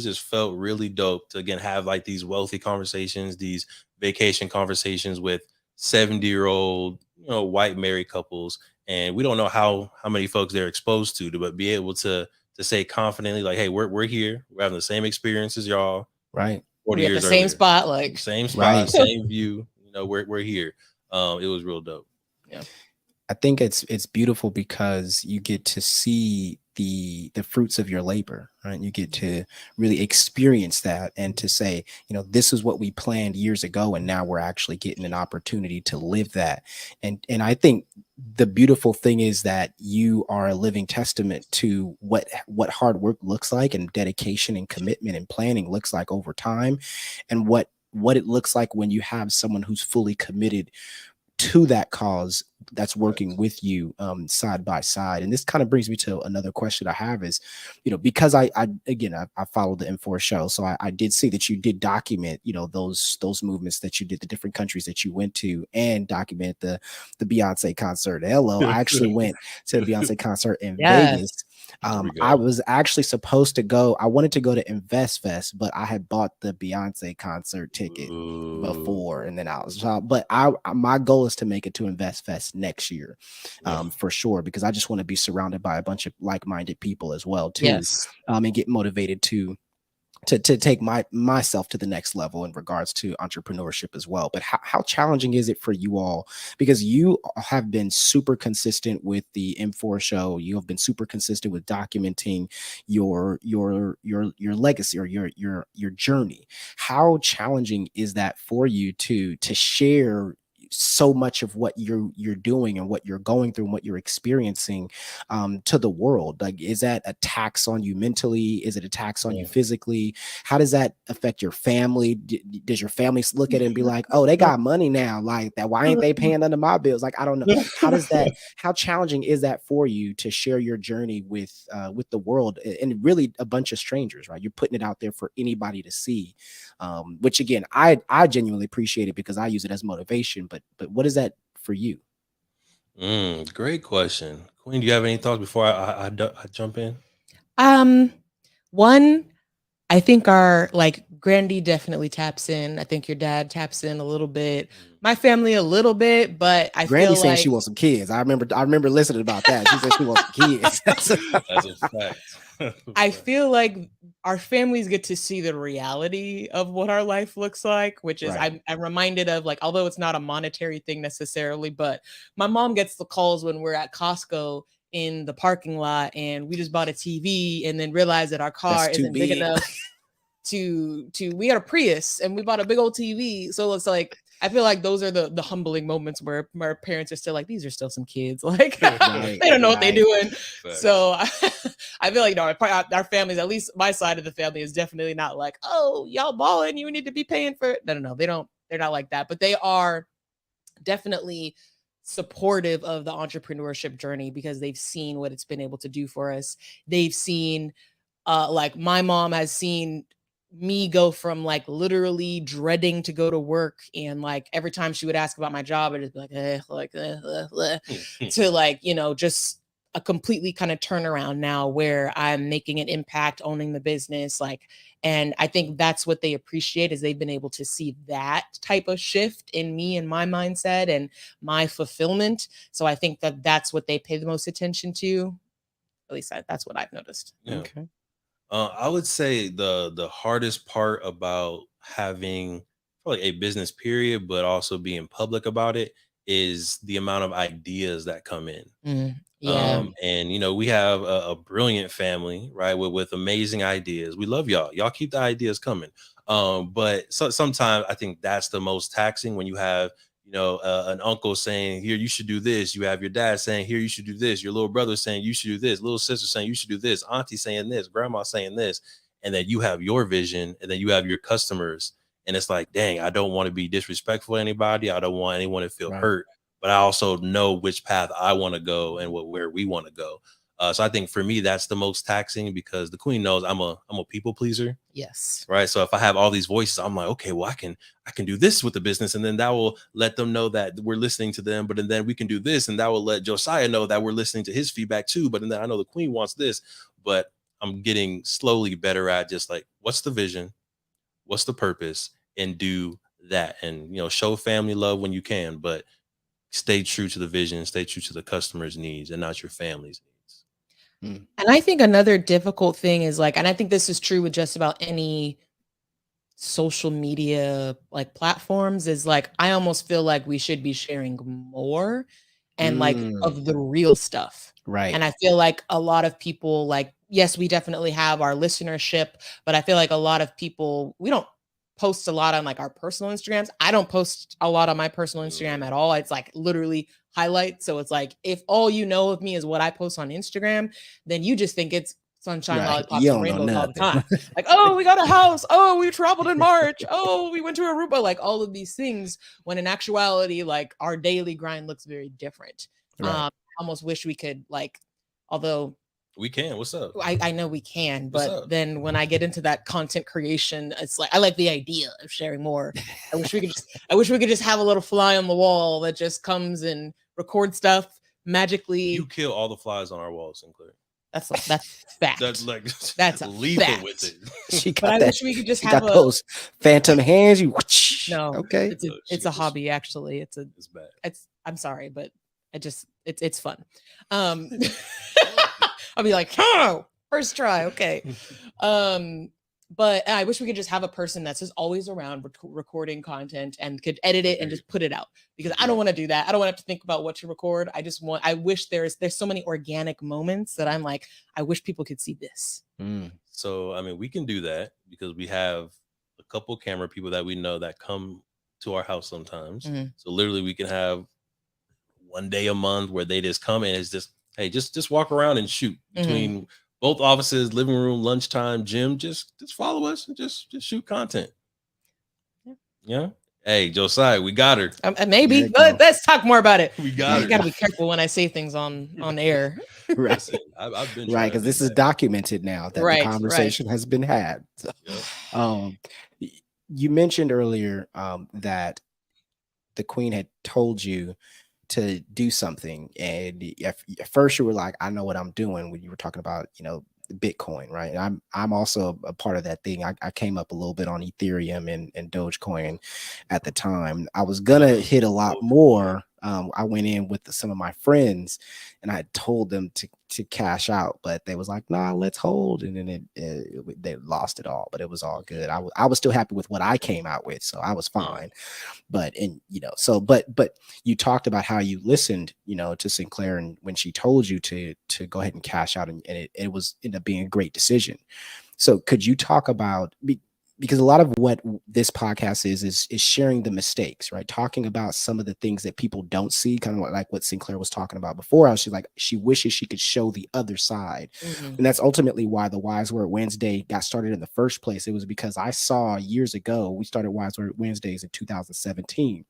just felt really dope to again have like these wealthy conversations, these vacation conversations with 70-year-old, white married couples. And we don't know how many folks they're exposed to, but be able to say confidently, like, hey, we're here. We're having the same experience as y'all. Right. 40 years at the same spot, like same spot, same view. We're here. It was real dope. Yeah. I think it's beautiful because you get to see the fruits of your labor, right? You get to really experience that, and to say, this is what we planned years ago, and now we're actually getting an opportunity to live that. And I think the beautiful thing is that you are a living testament to what hard work looks like, and dedication and commitment and planning looks like over time, and what it looks like when you have someone who's fully committed to that cause, that's working with you side by side. And this kind of brings me to another question I have is, because I followed the M4 show, so I did see that you did document, those movements that you did, the different countries that you went to, and document the Beyonce concert. Hello, I actually went to the Beyonce concert in Vegas. I was actually supposed to go. I wanted to go to InvestFest, but I had bought the Beyonce concert ticket before, and then my goal is to make it to InvestFest next year, for sure, because I just want to be surrounded by a bunch of like-minded people as well too, and get motivated to take myself to the next level in regards to entrepreneurship as well. But how challenging is it for you all? Because you have been super consistent with the M4 show. You have been super consistent with documenting your legacy, or your journey. How challenging is that for you to share so much of what you're doing and what you're going through and what you're experiencing to the world? Like, is that a tax on you mentally? Is it a tax on you physically? How does that affect your family? Does your family look at it and be like, oh, they got money now, like that, why ain't they paying under my bills? Like, I don't know. How challenging is that for you to share your journey with the world, and really a bunch of strangers, right? You're putting it out there for anybody to see, which again, I genuinely appreciate it, because I use it as motivation. But what is that for you? Great question. Queen, do you have any thoughts before I jump in? One, I think our Grandy definitely taps in. I think your dad taps in a little bit. My family a little bit, but I Grandy feel saying like she wants some kids. I remember listening about that. She said she wants some kids. That's a fact. I feel like our families get to see the reality of what our life looks like, which is Right. I'm reminded of, although it's not a monetary thing necessarily, but my mom gets the calls when we're at Costco in the parking lot and we just bought a TV and then realized that our car isn't big enough to we had a Prius and we bought a big old TV. So it's like, I feel like those are the humbling moments where our parents are still like, these are still some kids. Like, they don't know what they're doing. So I feel like, our families, at least my side of the family, is definitely not like, oh, y'all balling, you need to be paying for it. No. They're not like that, but they are definitely supportive of the entrepreneurship journey because they've seen what it's been able to do for us. They've seen, my mom has seen me go from literally dreading to go to work, and every time she would ask about my job, I'd just be to just a completely kind of turnaround now where I'm making an impact, owning the business, and I think that's what they appreciate, is they've been able to see that type of shift in me and my mindset and my fulfillment. So I think that that's what they pay the most attention to. At least that's what I've noticed. Yeah. Okay. I would say the hardest part about having probably a business period, but also being public about it, is the amount of ideas that come in. Yeah. And we have a brilliant family, right? With amazing ideas. We love y'all. Y'all keep the ideas coming. But sometimes I think that's the most taxing, when you have an uncle saying, here, you should do this. You have your dad saying, here, you should do this. Your little brother saying, you should do this. Little sister saying, you should do this. Auntie saying this. Grandma saying this. And then you have your vision, and then you have your customers. And it's like, dang, I don't want to be disrespectful to anybody. I don't want anyone to feel hurt. But I also know which path I want to go and where we want to go. So I think for me, that's the most taxing, because the Queen knows I'm a people pleaser. Yes. Right. So if I have all these voices, I'm like, okay, well, I can do this with the business, and then that will let them know that we're listening to them. But then we can do this, and that will let Josiah know that we're listening to his feedback too. But then I know the Queen wants this. But I'm getting slowly better at just what's the vision, what's the purpose, and do that. And show family love when you can, but stay true to the vision, stay true to the customer's needs and not your family's needs. And I think another difficult thing is and I think this is true with just about any social media platforms, is I almost feel like we should be sharing more and of the real stuff. Right. And I feel like a lot of people, like, yes, we definitely have our listenership, but I feel like a lot of people, we don't post a lot on like our personal Instagrams. I don't post a lot on my personal Instagram at all. It's like literally highlights. So it's like, if all you know of me is what I post on Instagram, then you just think it's sunshine, Right. You lollipops, and don't know rainbows all the nothing. time. Like, oh, we got a house. Oh, we traveled in March. Oh, we went to Aruba. Like all of these things, when in actuality, like our daily grind looks very different. Right. I almost wish we could, like, although We can. What's up? I know we can, What's but up? then when I get into that content creation, it's like I like the idea of sharing more. I wish we could just have a little fly on the wall that just comes and records stuff magically. You kill all the flies on our walls, Sinclair. That's fact. That's like That's a lethal fact. with it. She But got I that. wish we could just She have got those phantom hands. You no. okay? It's a hobby actually. It's bad. I'm sorry, but it's fun. I'll be like, oh, first try, okay. But I wish we could just have a person that's just always around recording content and could edit it and just put it out, because I don't want to do that. I don't want to have to think about what to record. I wish there's so many organic moments that I'm like, I wish people could see this. So, I mean, we can do that because we have a couple camera people that we know that come to our house sometimes. So literally we can have one day a month where they just come in. It's just, hey, just walk around and shoot between both offices, living room, lunchtime, gym. Just follow us and just shoot content. Yeah. Hey, Josiah, we got her. Maybe. Let's talk more about it. We got her. You got to be careful when I say things on air. Right. I've been right, because this is documented now that the conversation has been had. So, you mentioned earlier that the Queen had told you to do something, and at first you were like, I know what I'm doing, when you were talking about, Bitcoin, right? And I'm also a part of that thing. I came up a little bit on Ethereum and Dogecoin at the time. I was gonna hit a lot more. I went in with some of my friends and I had told them to cash out, but they was like, nah, let's hold. And then they lost it all, but it was all good. I was still happy with what I came out with, so I was fine. But but you talked about how you listened, to Sinclair, and when she told you to go ahead and cash out, and it was ended up being a great decision. So could you talk about, because a lot of what this podcast is sharing the mistakes, right? Talking about some of the things that people don't see, kind of like what Sinclair was talking about before. She wishes she could show the other side. And that's ultimately why the Wise Word Wednesday got started in the first place. It was because I saw years ago, we started Wise Word Wednesdays in 2017.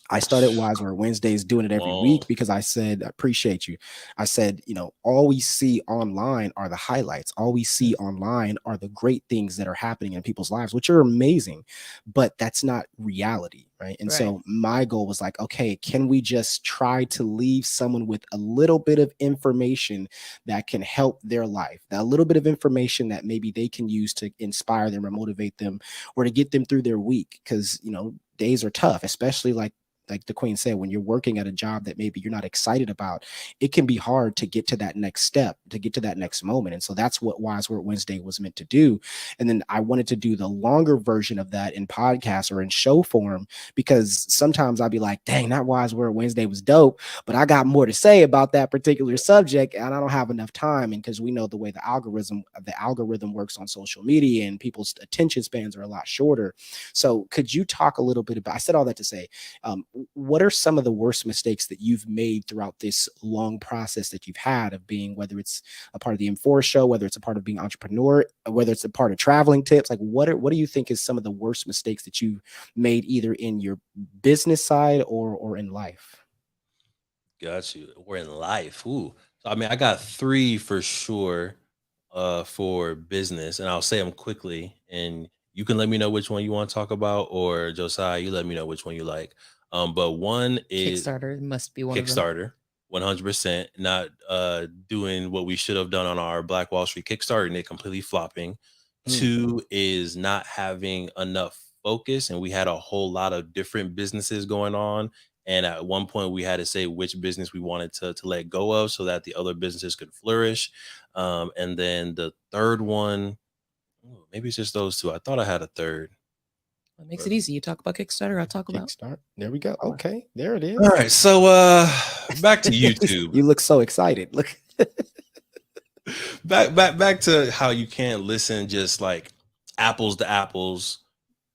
I started Wise Word Wednesdays doing it every week because I said, I appreciate you. I said, all we see online are the highlights. All we see online are the great things that are happening in people's lives, which are amazing, but that's not reality, right? And so my goal was like, okay, can we just try to leave someone with a little bit of information that can help their life, that a little bit of information that maybe they can use to inspire them or motivate them or to get them through their week? Because, days are tough, especially like the Queen said, when you're working at a job that maybe you're not excited about, it can be hard to get to that next step, to get to that next moment. And so that's what Wise Word Wednesday was meant to do. And then I wanted to do the longer version of that in podcast or in show form, because sometimes I'd be like, dang, that Wise Word Wednesday was dope, but I got more to say about that particular subject and I don't have enough time. And because we know the way the algorithm works on social media and people's attention spans are a lot shorter. So could you talk a little bit about, I said all that to say, what are some of the worst mistakes that you've made throughout this long process that you've had of being, whether it's a part of the M4 show, whether it's a part of being an entrepreneur, whether it's a part of traveling tips? Like what do you think is some of the worst mistakes that you've made either in your business side or in life? Got you. Or in life. Ooh. So, I mean, I got 3 for sure for business, and I'll say them quickly, and you can let me know which one you want to talk about, or Josiah, you let me know which one you like. But one is Kickstarter must be one of them. Kickstarter, 100%. Not doing what we should have done on our Black Wall Street Kickstarter and it completely flopping. 2 is not having enough focus, and we had a whole lot of different businesses going on. And at one point we had to say which business we wanted to let go of so that the other businesses could flourish. And then the third one, maybe it's just those 2. I thought I had a third. It makes it easy. You talk about Kickstarter, I'll talk about Kickstart. There we go. Okay, there it is. All right, so back to YouTube. You look so excited. Look. back to how you can't listen just like apples to apples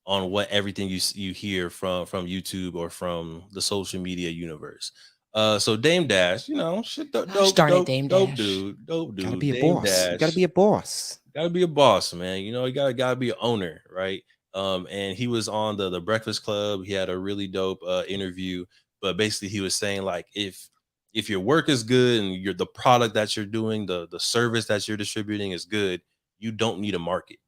on what everything you hear from YouTube or from the social media universe. So Dame Dash, you know, Gosh darn it, Dame dope Dash. dude, Gotta be a Dame boss. Dash. You gotta be a boss. Gotta be a boss, man. You know, you gotta be an owner, right? And he was on the Breakfast Club. He had a really dope interview, but basically he was saying like if your work is good and the product that you're doing, the service that you're distributing is good, you don't need a market,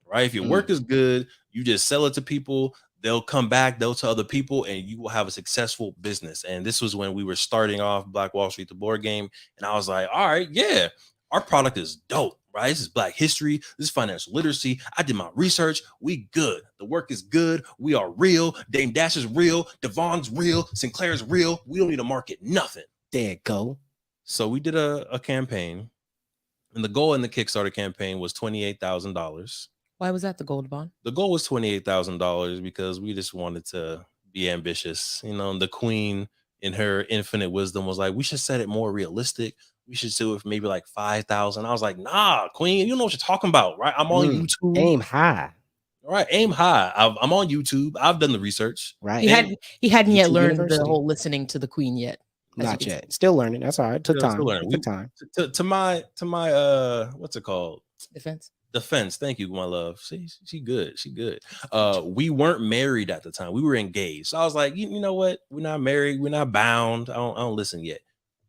right? If your work is good, you just sell it to people. They'll come back, they'll tell other people, and you will have a successful business. And this was when we were starting off Black Wall Street, the board game. And I was like, all right, yeah, our product is dope, right? This is Black history. This is financial literacy. I did my research. We good. The work is good. We are real. Dame Dash is real. Devon's real. Sinclair's real. We don't need to market nothing. There it go. So we did a campaign, and the goal in the Kickstarter campaign was $28,000. Why was that the gold bond? The goal was $28,000 because we just wanted to be ambitious. You know, the queen in her infinite wisdom was like, we should set it more realistic. We should do it for maybe like 5,000. I was like, nah, queen, you know what you're talking about, right? I'm on YouTube. Aim high. All right, aim high. I'm on YouTube. I've done the research. Right. He hadn't yet YouTube learned University. the whole listening to the queen yet. Not yet. Still learning. That's all right. Took time. Took time. To my what's it called? Defense. Thank you, my love. She good. She good. We weren't married at the time. We were engaged. So I was like, you know what? We're not married. We're not bound. I don't listen yet.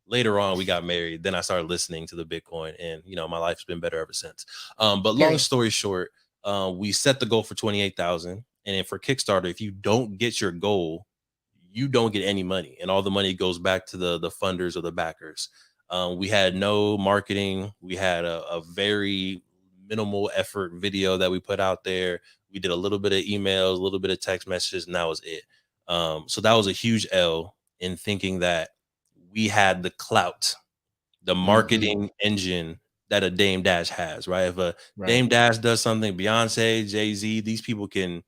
Later on, we got married. Then I started listening to the Bitcoin, and you know, my life's been better ever since. But long story short, we set the goal for 28,000, and then for Kickstarter, if you don't get your goal, you don't get any money, and all the money goes back to the funders or the backers. We had no marketing. We had a very minimal effort video that we put out there. We did a little bit of emails, a little bit of text messages, and that was it. So that was a huge L in thinking that we had the clout, the marketing engine that a Dame Dash has, right? If a Dame Dash does something, Beyonce, Jay-Z, these people can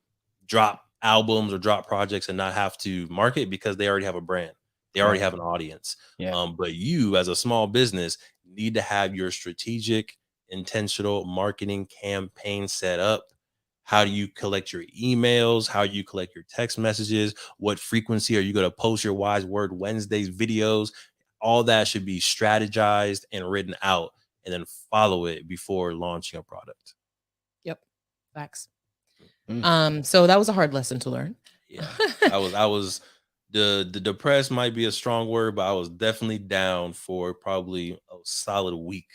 drop albums or drop projects and not have to market because they already have a brand. They already have an audience. But you as a small business need to have your strategic, intentional marketing campaign set up. How do you collect your emails? How do you collect your text messages? What frequency are you going to post your Wise Word Wednesdays videos? All that should be strategized and written out, and then follow it before launching a product. Yep. Facts. So that was a hard lesson to learn. Yeah. I was the depressed might be a strong word, but I was definitely down for probably a solid week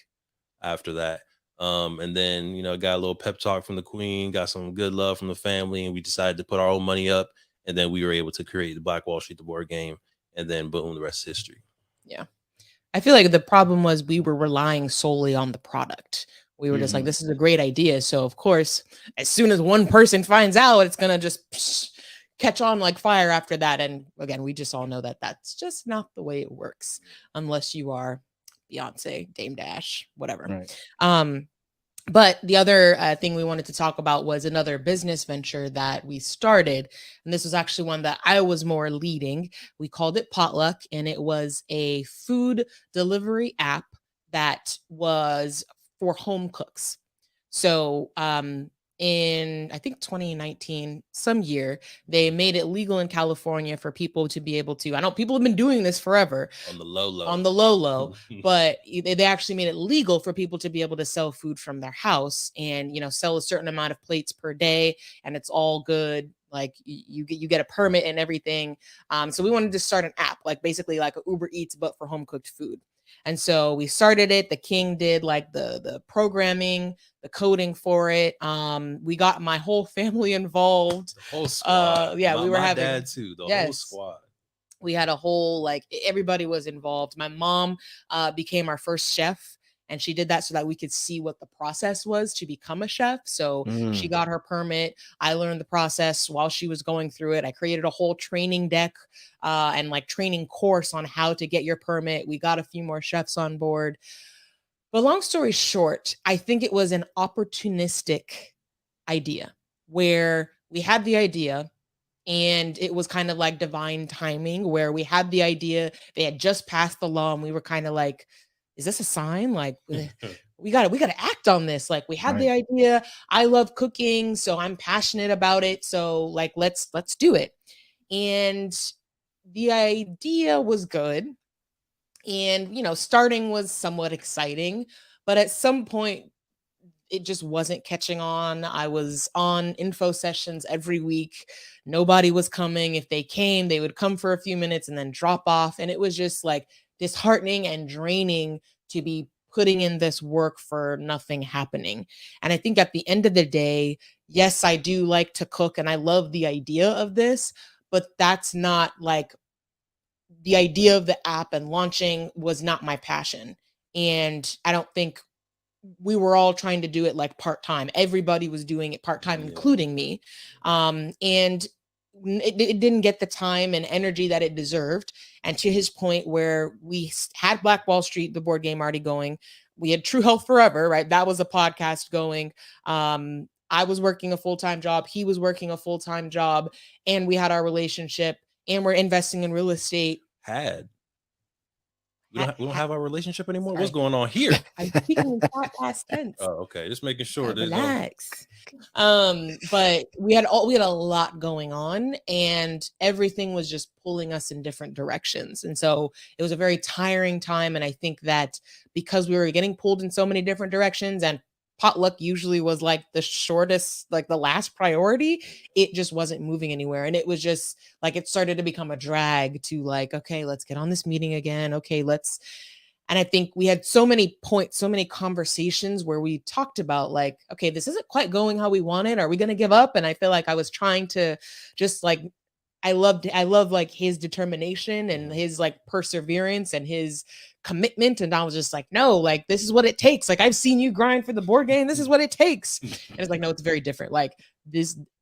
after that. And then, you know, got a little pep talk from the queen, got some good love from the family, and we decided to put our own money up, and then we were able to create the Black Wall Street, the board game, and then boom, the rest is history. Yeah. I feel like the problem was we were relying solely on the product. We were just like, this is a great idea. So of course, as soon as one person finds out, it's going to just catch on like fire after that. And again, we just all know that that's just not the way it works unless you are Beyonce, Dame Dash, whatever. Right. But the other thing we wanted to talk about was another business venture that we started. And this was actually one that I was more leading. We called it Potluck, and it was a food delivery app that was for home cooks. So in, I think 2019, some year, they made it legal in California for people to be able to, I know people have been doing this forever. On the low. But they actually made it legal for people to be able to sell food from their house and, you know, sell a certain amount of plates per day. And it's all good. Like you get a permit and everything. So we wanted to start an app, like basically like a Uber Eats, but for home cooked food. And so we started it. The king did like the programming, the coding for it. We got my whole family involved. The whole squad. We were having dad too. The whole squad. We had a whole, like, everybody was involved. My mom became our first chef, and she did that so that we could see what the process was to become a chef. So she got her permit. I learned the process while she was going through it. I created a whole training deck and like training course on how to get your permit. We got a few more chefs on board. But long story short, I think it was an opportunistic idea where we had the idea, and it was kind of like divine timing where we had the idea. They had just passed the law, and we were kind of like, is this a sign? Like, we gotta act on this. Like, we had the idea. I love cooking, so I'm passionate about it. So like, let's do it. And the idea was good. And, starting was somewhat exciting, but at some point it just wasn't catching on. I was on info sessions every week. Nobody was coming. If they came, they would come for a few minutes and then drop off. And it was just like disheartening and draining to be putting in this work for nothing happening. And I think at the end of the day, yes, I do like to cook and I love the idea of this, but that's not like the idea of the app and launching was not my passion. And I don't think we were all trying to do it like part-time. Everybody was doing it part-time, including me. And it didn't get the time and energy that it deserved. And to his point, where we had Black Wall Street, the board game, already going, we had True Health Forever, right? That was a podcast going. I was working a full-time job. He was working a full-time job, and we had our relationship, and we're investing in real estate. We don't have our relationship anymore. Sorry. What's going on here? I'm speaking in past tense. Oh, okay. Just making sure. Relax. But we had a lot going on, and everything was just pulling us in different directions. And so it was a very tiring time. And I think that because we were getting pulled in so many different directions, and potluck usually was like the shortest, like the last priority, it just wasn't moving anywhere. And it was just like, it started to become a drag to like, okay, let's get on this meeting again. Okay, and I think we had so many points, so many conversations where we talked about like, okay, this isn't quite going how we wanted. Are we going to give up? And I feel like I was trying to just like, I love like his determination and his like perseverance and his commitment. And I was just like, no, like, this is what it takes. Like, I've seen you grind for the board game. This is what it takes. And it's like, no, it's very different. Like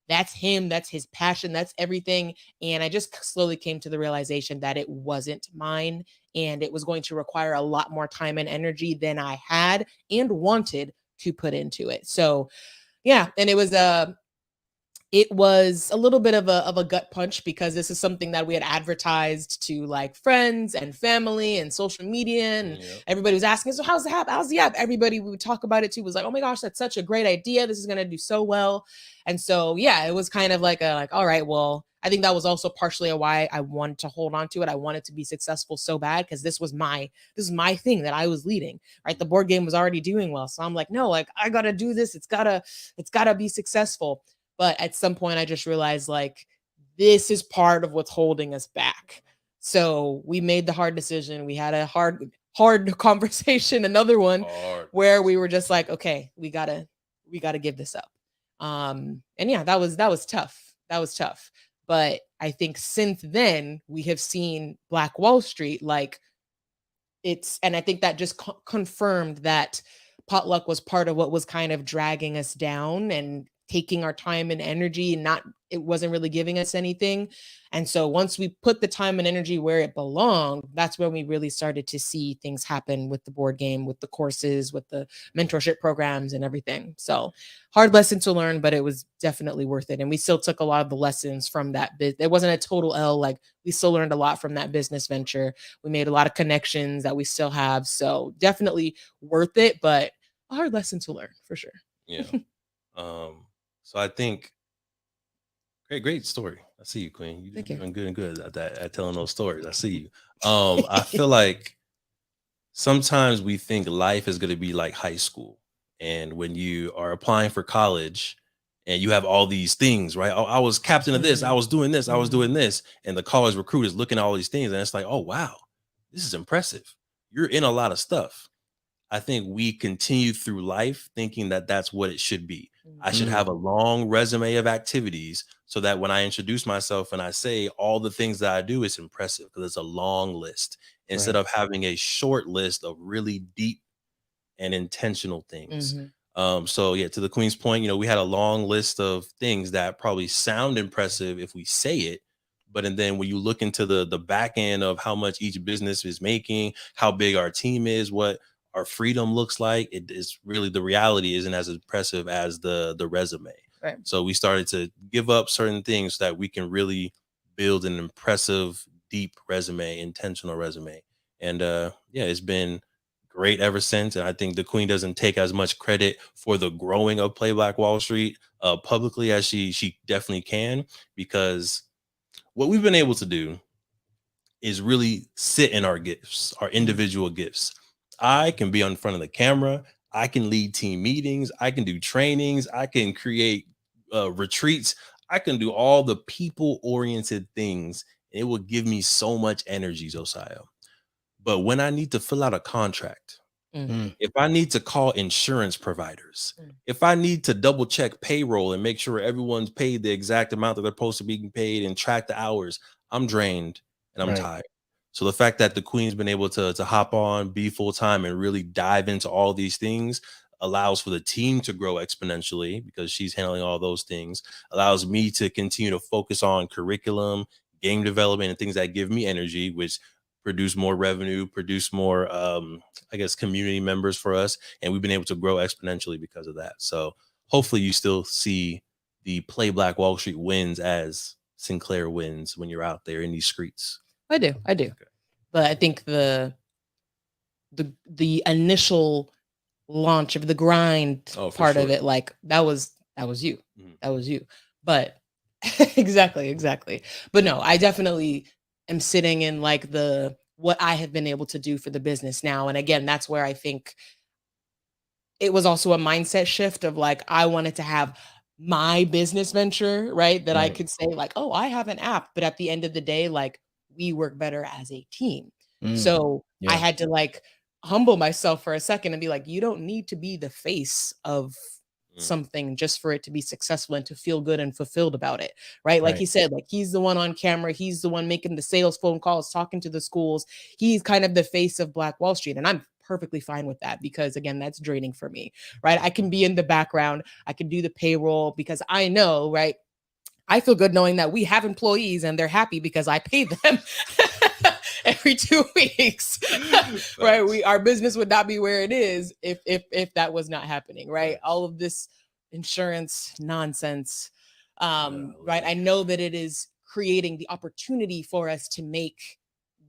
that's him. That's his passion. That's everything. And I just slowly came to the realization that it wasn't mine, and it was going to require a lot more time and energy than I had and wanted to put into it. So yeah. And it was a little bit of a gut punch, because this is something that we had advertised to like friends and family and social media, and everybody was asking, so how's the app? How's the app? Everybody we would talk about it to was like, oh my gosh, that's such a great idea. This is going to do so well. And so, yeah, it was kind of like all right, well, I think that was also partially why I wanted to hold on to it. I wanted to be successful so bad, because this is my thing that I was leading, right? The board game was already doing well. So I'm like, no, like, I got to do this. It's gotta be successful. But at some point I just realized like, this is part of what's holding us back. So we made the hard decision. We had a hard conversation, another one where we were just like, okay, we gotta give this up. And yeah, that was tough. That was tough. But I think since then we have seen Black Wall Street, like and I think that just confirmed that potluck was part of what was kind of dragging us down and taking our time and energy, and it wasn't really giving us anything. And so once we put the time and energy where it belonged, that's when we really started to see things happen with the board game, with the courses, with the mentorship programs and everything. So hard lesson to learn, but it was definitely worth it. And we still took a lot of the lessons from that. It wasn't a total L. Like, we still learned a lot from that business venture. We made a lot of connections that we still have. So definitely worth it, but a hard lesson to learn for sure. Yeah. So I think great story. I see you, Queen. You're doing good at telling those stories. I see you. I feel like sometimes we think life is going to be like high school, and when you are applying for college and you have all these things, right? I was captain of this. I was doing this. I was doing this. And the college recruit is looking at all these things, and it's like, oh, wow, this is impressive. You're in a lot of stuff. I think we continue through life thinking that that's what it should be. I should have a long resume of activities so that when I introduce myself and I say all the things that I do, it's impressive because it's a long list instead of having a short list of really deep and intentional things. So yeah, to the Queen's point, we had a long list of things that probably sound impressive if we say it, but then when you look into the back end of how much each business is making, how big our team is, what our freedom looks like, it is really, the reality isn't as impressive as the resume. Right. So we started to give up certain things so that we can really build an impressive, deep resume, intentional resume. And yeah, it's been great ever since. And I think the Queen doesn't take as much credit for the growing of Play Black Wall Street publicly as she definitely can, because what we've been able to do is really sit in our gifts, our individual gifts. I can be on front of the camera. I can lead team meetings. I can do trainings. I can create retreats. I can do all the people oriented things. It will give me so much energy, Josiah. But when I need to fill out a contract, if I need to call insurance providers, if I need to double check payroll and make sure everyone's paid the exact amount that they're supposed to be paid and track the hours, I'm drained and I'm tired. So the fact that the Queen's been able to hop on, be full time, and really dive into all these things allows for the team to grow exponentially because she's handling all those things, allows me to continue to focus on curriculum, game development, and things that give me energy, which produce more revenue, produce more, I guess, community members for us. And we've been able to grow exponentially because of that. So hopefully you still see the Play Black Wall Street wins as Sinclair wins when you're out there in these streets. I do. Okay. But I think the initial launch of the grind part of it, like that was you. That was you. But exactly. But no, I definitely am sitting in like what I have been able to do for the business now. And again, that's where I think it was also a mindset shift of like, I wanted to have my business venture, right? That I could say like, oh, I have an app, but at the end of the day, like we work better as a team. So I had to like humble myself for a second and be like, you don't need to be the face of something just for it to be successful and to feel good and fulfilled about it, right? Like he said, like he's the one on camera, he's the one making the sales phone calls, talking to the schools, he's kind of the face of Black Wall Street, and I'm perfectly fine with that because again, that's draining for me, right? I can be in the background, I can do the payroll because I know, right, I feel good knowing that we have employees and they're happy because I pay them every 2 weeks. Right? Our business would not be where it is if that was not happening, right? All of this insurance nonsense. Right. I know that it is creating the opportunity for us to make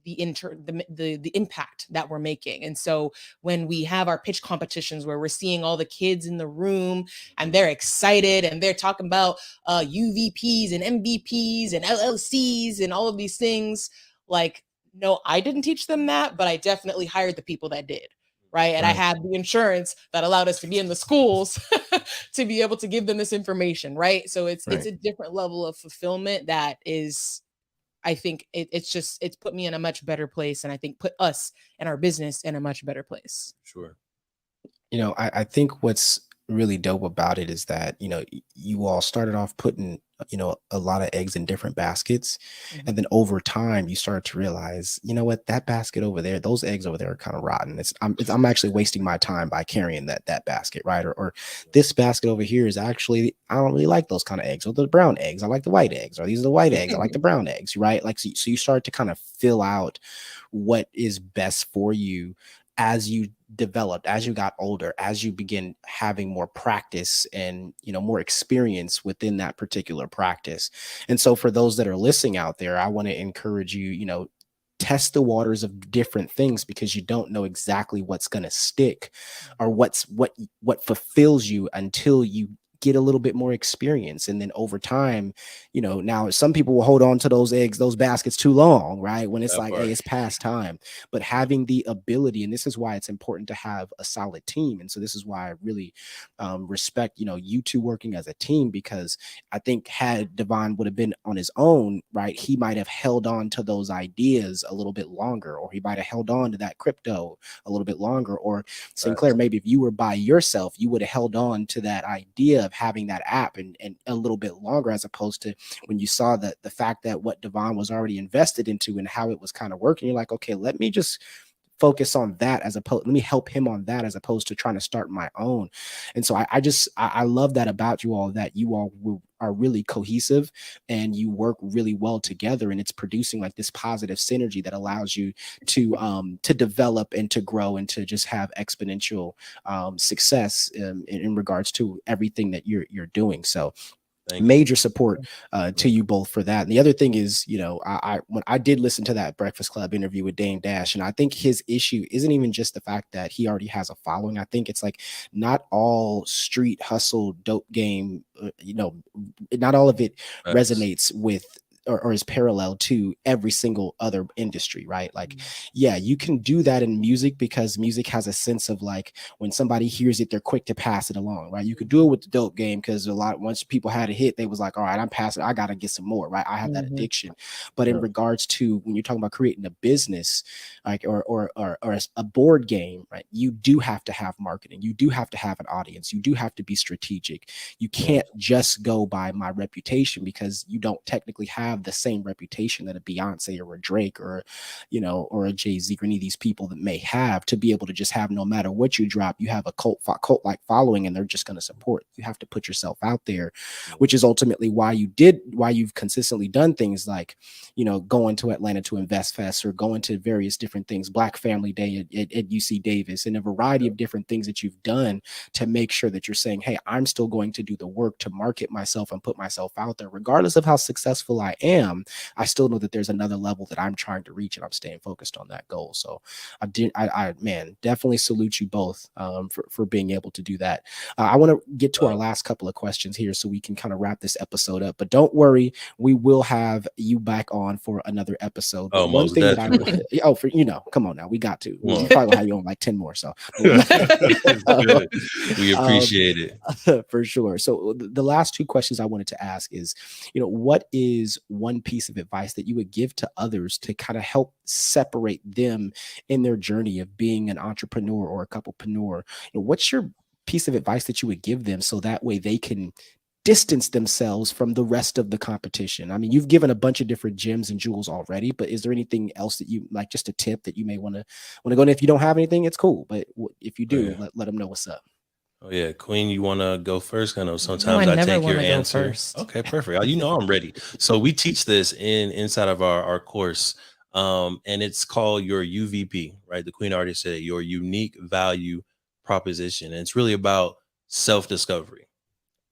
the impact that we're making. And so when we have our pitch competitions where we're seeing all the kids in the room and they're excited and they're talking about UVPs and MVPs and LLCs and all of these things, like, no, I didn't teach them that, but I definitely hired the people that did. Right. And I had the insurance that allowed us to be in the schools to be able to give them this information. Right. So it's a different level of fulfillment that is, I think it's put me in a much better place, and I think put us and our business in a much better place. Sure. You know, I think what's really dope about it is that, you know, you all started off putting, you know, a lot of eggs in different baskets. And then over time you start to realize, you know what, that basket over there, those eggs over there are kind of rotten. I'm actually wasting my time by carrying that basket, right? Or this basket over here is actually, I don't really like those kind of eggs. Or the brown eggs, I like the white eggs. Or these are the white eggs, I like the brown eggs, right? Like, so you start to kind of fill out what is best for you as you developed, as you got older, as you begin having more practice and, you know, more experience within that particular practice. And so for those that are listening out there, I want to encourage you, you know, test the waters of different things, because you don't know exactly what's going to stick or what fulfills you until you get a little bit more experience. And then over time, you know, now some people will hold on to those eggs, those baskets too long, right? When it's hey, it's past time. But having the ability, and this is why it's important to have a solid team. And so this is why I really respect, you know, you two working as a team, because I think had De'Von would have been on his own, right, he might have held on to those ideas a little bit longer, or he might have held on to that crypto a little bit longer. Or Sinclair, maybe if you were by yourself, you would have held on to that idea of having that app and a little bit longer, as opposed to when you saw the fact that what De'Von was already invested into and how it was kind of working, you're like, okay, let me just focus on that, as opposed, let me help him on that, as opposed to trying to start my own. And so I love that about you all, that you all are really cohesive and you work really well together, and it's producing like this positive synergy that allows you to develop and to grow and to just have exponential success in regards to everything that you're doing. So major support to you both for that. And the other thing is, you know, when I did listen to that Breakfast Club interview with Dame Dash, and I think his issue isn't even just the fact that he already has a following. I think it's like not all street hustle dope game, you know, not all of it resonates with or is parallel to every single other industry, right? Like, yeah, you can do that in music because music has a sense of like when somebody hears it, they're quick to pass it along, right? You could do it with the dope game because once people had a hit, they was like, all right, I'm passing, I gotta get some more, right? I have that addiction. But in regards to when you're talking about creating a business, like or a board game, right? You do have to have marketing, you do have to have an audience, you do have to be strategic. You can't just go by my reputation because you don't technically have the same reputation that a Beyonce or a Drake or, you know, or a Jay-Z or any of these people that may have, to be able to just have, no matter what you drop, you have a cult like following and they're just going to support. You have to put yourself out there, which is ultimately why you've consistently done things like, you know, going to Atlanta to InvestFest or going to various different things, Black Family Day at UC Davis, and a variety of different things that you've done to make sure that you're saying, hey, I'm still going to do the work to market myself and put myself out there. Regardless of how successful I am, I still know that there's another level that I'm trying to reach, and I'm staying focused on that goal. So man, definitely salute you both for being able to do that. I want to get to our last couple of questions here so we can kind of wrap this episode up, but don't worry, we will have you back on for another episode. But one thing that I would, for, you know, come on now, we got to, we probably will have you on like 10 more. So we appreciate it for sure. So the last two questions I wanted to ask is, you know, what is one piece of advice that you would give to others to kind of help separate them in their journey of being an entrepreneur or a couplepreneur? You know, what's your piece of advice that you would give them so that way they can distance themselves from the rest of the competition? I mean, you've given a bunch of different gems and jewels already, but is there anything else that you like, just a tip that you may want to go in? If you don't have anything, it's cool, but if you do, let them know what's up. Oh yeah, Queen, you want to go first? I know sometimes I take your answer. First. Okay, perfect. You know I'm ready. So we teach this inside of our course, and it's called your UVP, right? The Queen already said it, your unique value proposition, and it's really about self-discovery.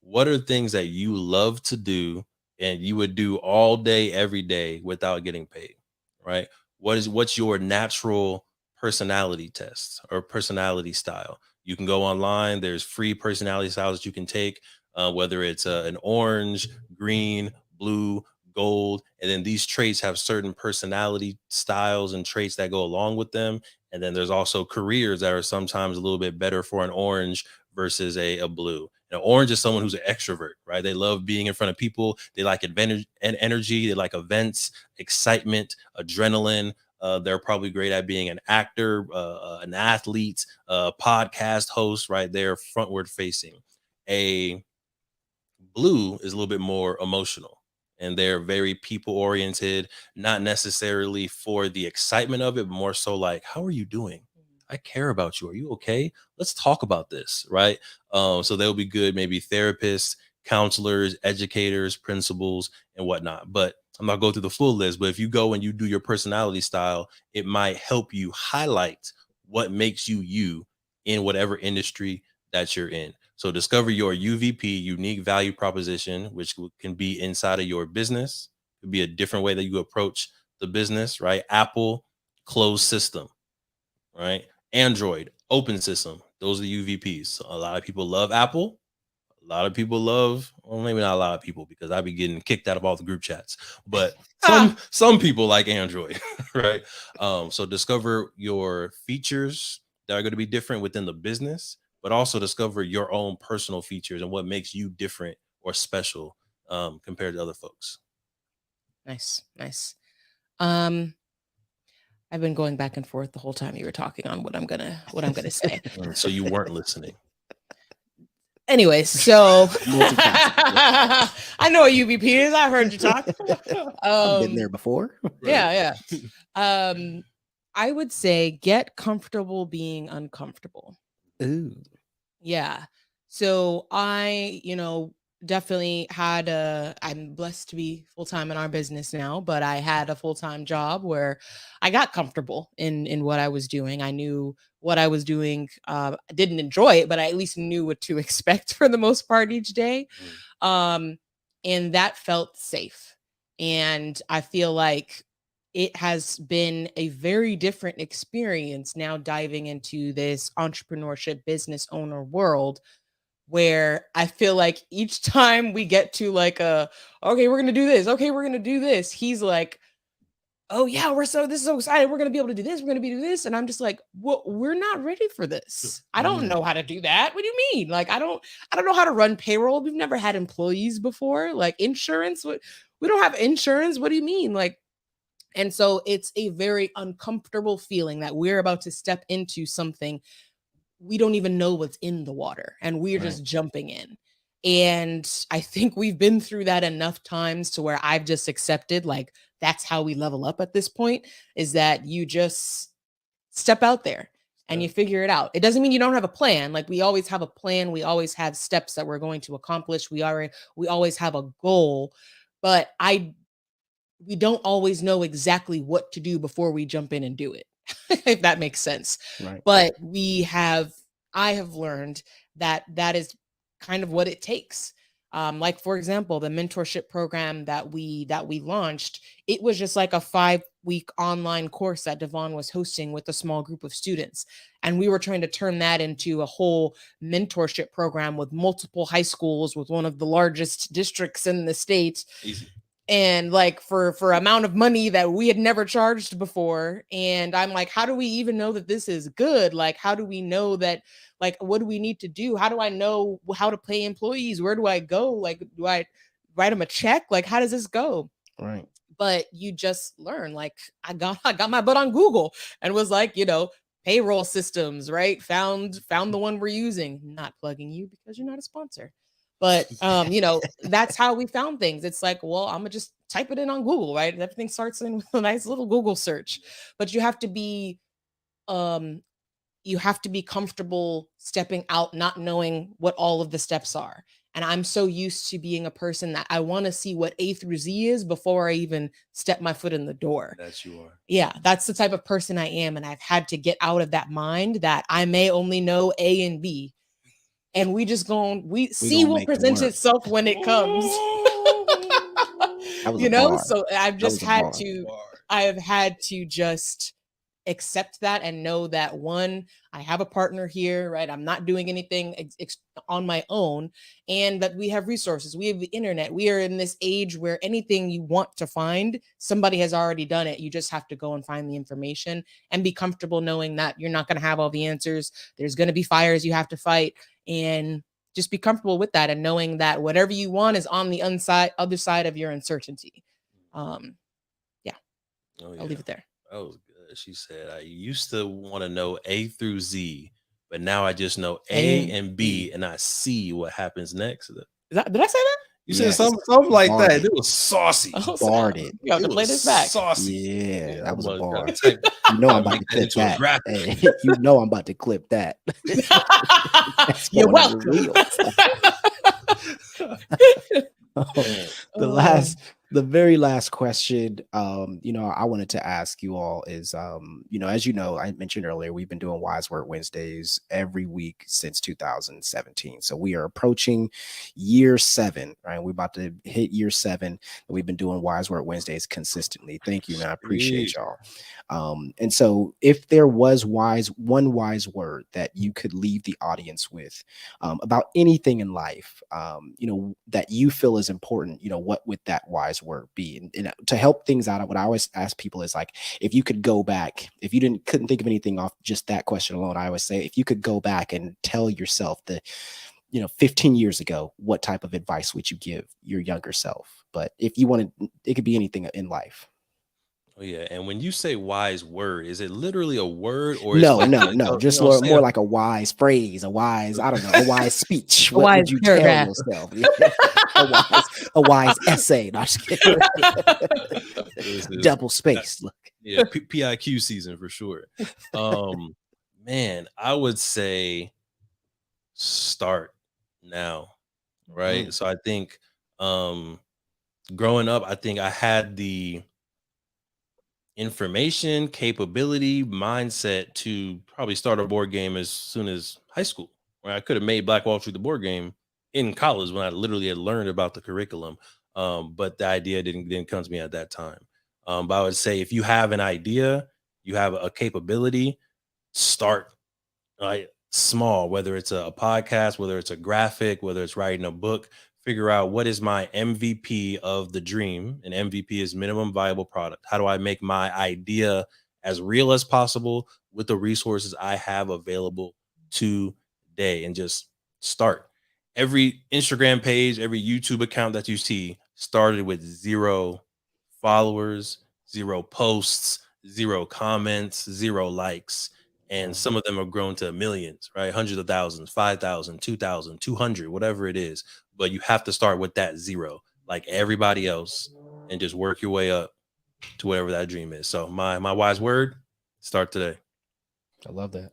What are things that you love to do and you would do all day, every day without getting paid, right? What's your natural personality test or personality style? You can go online. There's free personality styles that you can take, whether it's an orange, green, blue, gold. And then these traits have certain personality styles and traits that go along with them. And then there's also careers that are sometimes a little bit better for an orange versus a blue. Now, orange is someone who's an extrovert, right? They love being in front of people. They like advantage and energy. They like events, excitement, adrenaline. They're probably great at being an actor, an athlete, podcast host, right? They're frontward facing. A blue is a little bit more emotional and they're very people oriented, not necessarily for the excitement of it, but more so like, how are you doing? I care about you. Are you okay? Let's talk about this, right? So they'll be good, maybe therapists, counselors, educators, principals, and whatnot. But I'm not going through the full list, but if you go and you do your personality style, it might help you highlight what makes you you in whatever industry that you're in. So discover your UVP, unique value proposition, which can be inside of your business. It could be a different way that you approach the business, right? Apple, closed system, right? Android, open system. Those are the UVPs. So a lot of people love Apple. A lot of people love, well, maybe not a lot of people because I'd be getting kicked out of all the group chats, but some people like Android, right? So discover your features that are going to be different within the business, but also discover your own personal features and what makes you different or special compared to other folks. Nice. I've been going back and forth the whole time you were talking on what I'm gonna say. So you weren't listening. Anyways, so I know what UVP is. I heard you talk. I've been there before. Yeah. I would say get comfortable being uncomfortable. Ooh. Yeah. So I, definitely had I'm blessed to be full-time in our business now, but I had a full-time job where I got comfortable in what I was doing. I knew what I was doing. I didn't enjoy it, but I at least knew what to expect for the most part each day. Um, and that felt safe. And I feel like it has been a very different experience now diving into this entrepreneurship business owner world, where I feel like each time we get to like okay, we're gonna do this, okay, we're gonna do this, he's like, oh yeah, this is so excited, we're gonna be able to do this, we're gonna be do this, and I'm just like, well, we're not ready for this. I don't know how to do that. What do you mean? Like, I don't know how to run payroll. We've never had employees before. Like insurance, we don't have insurance. What do you mean? Like, and so it's a very uncomfortable feeling that we're about to step into something we don't even know what's in the water and we're just jumping in. And I think we've been through that enough times to where I've just accepted, like, that's how we level up at this point, is that you just step out there and you figure it out. It doesn't mean you don't have a plan. Like, we always have a plan. We always have steps that we're going to accomplish. We always have a goal, but we don't always know exactly what to do before we jump in and do it. If that makes sense. Right. But I have learned that that is kind of what it takes. Like, for example, the mentorship program that we launched, it was just like a 5-week online course that De'Von was hosting with a small group of students. And we were trying to turn that into a whole mentorship program with multiple high schools, with one of the largest districts in the state. Easy. And like for amount of money that we had never charged before. And I'm like, how do we even know that this is good? Like, how do we know that, like, what do we need to do? How do I know how to pay employees? Where do I go? Like, do I write them a check? Like, how does this go? Right. But you just learn. Like, I got my butt on Google and was like, payroll systems, right? Found the one we're using. Not plugging you because you're not a sponsor. But that's how we found things. It's like, well, I'm gonna just type it in on Google, right? Everything starts in with a nice little Google search. But you have to be comfortable stepping out, not knowing what all of the steps are. And I'm so used to being a person that I want to see what A through Z is before I even step my foot in the door. That you are. Yeah, that's the type of person I am. And I've had to get out of that mind that I may only know A and B. And we just see will present itself when it comes. So I've just I have had to just accept that and know that, one, I have a partner here, right? I'm not doing anything on my own, and that we have resources. We have the internet. We are in this age where anything you want to find, somebody has already done it. You just have to go and find the information and be comfortable knowing that you're not going to have all the answers. There's going to be fires you have to fight, and just be comfortable with that and knowing that whatever you want is on the other side of your uncertainty. Yeah. Oh, yeah. I'll leave it there. That was good. She said, I used to want to know A through Z, but now I just know A and B, and I see what happens next. Did I say that? You said something like that. It was saucy. Barred it. You have to play this back. Saucy. Yeah, that was a bar. I'm about to clip that. Hey, I'm about to clip that. You're welcome. The very last question, I wanted to ask you all is, as you know, I mentioned earlier, we've been doing Wise Word Wednesdays every week since 2017. So we are approaching year 7, right? We're about to hit year 7, and we've been doing Wise Word Wednesdays consistently. Thank you, man. I appreciate y'all. And so if there was one wise word that you could leave the audience with about anything in life, that you feel is important, what would that wise word be? And to help things out, what I always ask people is, like, if you could go back, if you couldn't think of anything off just that question alone, I always say, if you could go back and tell yourself 15 years ago, what type of advice would you give your younger self? But if you wanted, it could be anything in life. Oh yeah, and when you say wise word, is it literally a word, or no, just more like a wise phrase, a wise speech. What would you tell yourself? a wise essay. No, just kidding. Double space. Look, yeah, PIQ season for sure. Man, I would say start now. right? So I think growing up, I think I had the information, capability, mindset to probably start a board game as soon as high school. Where I could have made Black Wall Street the board game in college when I literally had learned about the curriculum. But the idea didn't come to me at that time. But I would say if you have an idea, you have a capability, start right small, whether it's a podcast, whether it's a graphic, whether it's writing a book. Figure out what is my MVP of the dream, and MVP is minimum viable product. How do I make my idea as real as possible with the resources I have available today? And just start. Every Instagram page, every YouTube account that you see started with 0 followers, 0 posts, 0 comments, 0 likes, and some of them have grown to millions, right? Hundreds of thousands, 5,000, 2,000, 200, whatever it is. But you have to start with that 0, like everybody else, and just work your way up to whatever that dream is. So my wise word: start today. I love that.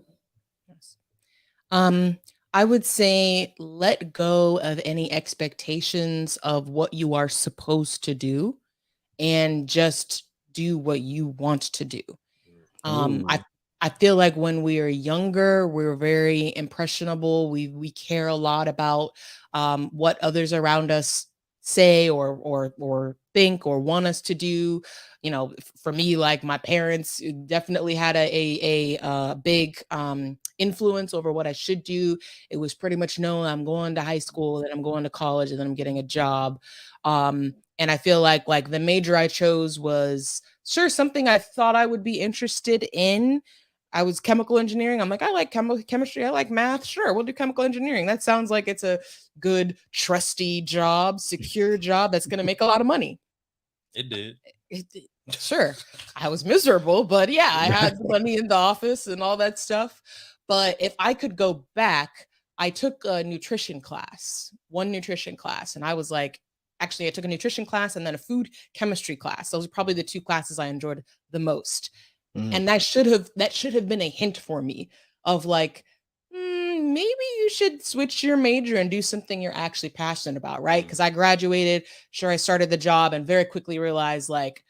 I would say let go of any expectations of what you are supposed to do and just do what you want to do. I feel like when we are younger, we're very impressionable. We care a lot about what others around us say or think or want us to do. You know, for me, like my parents definitely had a big influence over what I should do. It was pretty much known I'm going to high school, then I'm going to college, and then I'm getting a job. And I feel like the major I chose was sure something I thought I would be interested in. I was chemical engineering. I'm like, I like chemistry. I like math. Sure, we'll do chemical engineering. That sounds like it's a good, trusty job, secure job that's going to make a lot of money. It did. Sure. I was miserable, but yeah, I had the money in the office and all that stuff. But if I could go back, I took a nutrition class, one nutrition class. And I was like, actually, I took a nutrition class and then a food chemistry class. Those are probably the 2 classes I enjoyed the most. And that should have been a hint for me of like, maybe you should switch your major and do something you're actually passionate about, right? Because I graduated, sure, I started the job and very quickly realized like,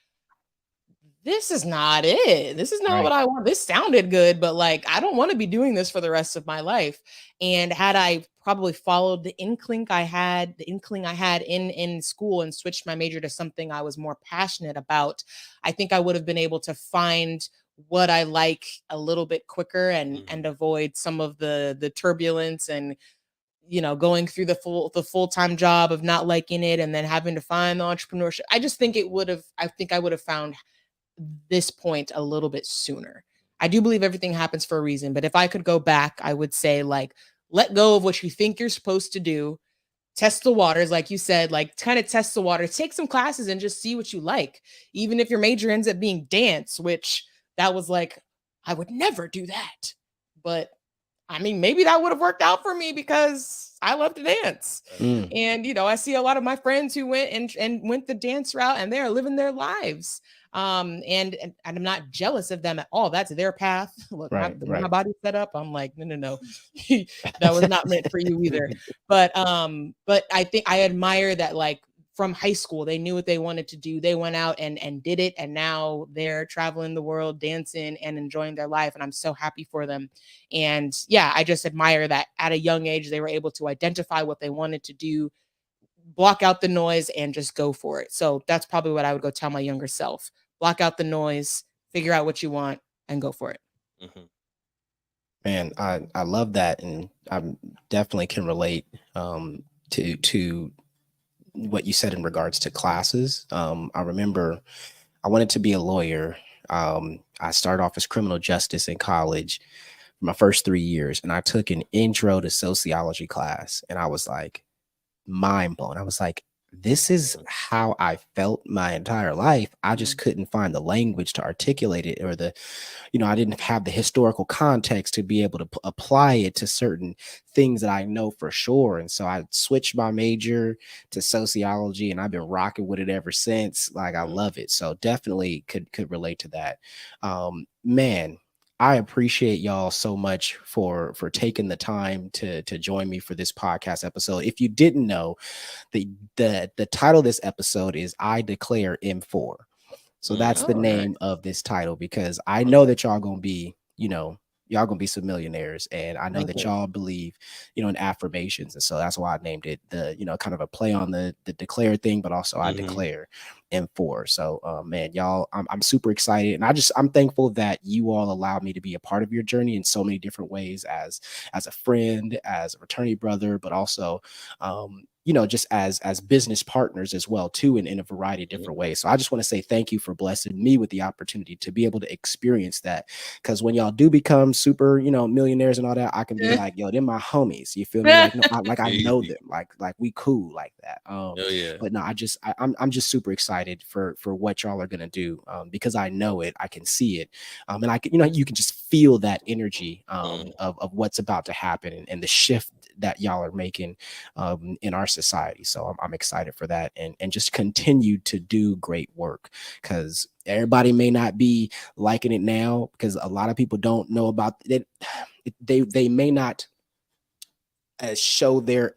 this is not it. This is not what I want. This sounded good, but like, I don't want to be doing this for the rest of my life. And had I probably followed the inkling I had in school and switched my major to something I was more passionate about, I think I would have been able to find what I like a little bit quicker and avoid some of the turbulence and going through the full-time job of not liking it and then having to find the entrepreneurship. I think I would have found this point a little bit sooner. I do believe everything happens for a reason, but if I could go back, I would say like, let go of what you think you're supposed to do, test the waters, like you said, like kind of test the water, take some classes and just see what you like. Even if your major ends up being dance, which that was like, I would never do that. But I mean, maybe that would have worked out for me because I love to dance. And, I see a lot of my friends who went and went the dance route and they're living their lives. And I'm not jealous of them at all. That's their path. Look, my body's set up. I'm like, no, that was not meant for you either. But I think I admire that, like, from high school, they knew what they wanted to do. They went out and did it. And now they're traveling the world, dancing and enjoying their life. And I'm so happy for them. And yeah, I just admire that at a young age, they were able to identify what they wanted to do, block out the noise and just go for it. So that's probably what I would go tell my younger self. Block out the noise, figure out what you want and go for it. Man, I love that. And I definitely can relate to what you said in regards to classes. I remember I wanted to be a lawyer. I started off as criminal justice in college for my first 3 years, and I took an intro to sociology class, and I was like mind blown. I was like, this is how I felt my entire life. I just couldn't find the language to articulate it, or I didn't have the historical context to be able to apply it to certain things that I know for sure. And so I switched my major to sociology, and I've been rocking with it ever since. Like, I love it. So definitely could relate to that. Man, I appreciate y'all so much for taking the time to join me for this podcast episode. If you didn't know, the title of this episode is I Declare M4. So that's the Oh, nice. name of this title, because I know that y'all gonna be, y'all gonna be some millionaires, and I know Thank that you. y'all believe, in affirmations, and so that's why I named it the, kind of a play on the declare thing, but also I declare M4. So, man, y'all, I'm super excited, and I'm thankful that you all allowed me to be a part of your journey in so many different ways, as a friend, as a fraternity brother, but also, just as business partners as well too, in a variety of different ways. So I just want to say thank you for blessing me with the opportunity to be able to experience that, because when y'all do become super, millionaires and all that, I can be like, yo, they're my homies, you feel me? Like, no, I know them, like we cool like that. Oh yeah. But no, I'm just super excited for what y'all are gonna do, because I know it, I can see it, and I can, you can just feel that energy, of what's about to happen, and the shift that y'all are making, in our society. So I'm excited for that, and just continue to do great work, because everybody may not be liking it now, because a lot of people don't know about it. They may not show their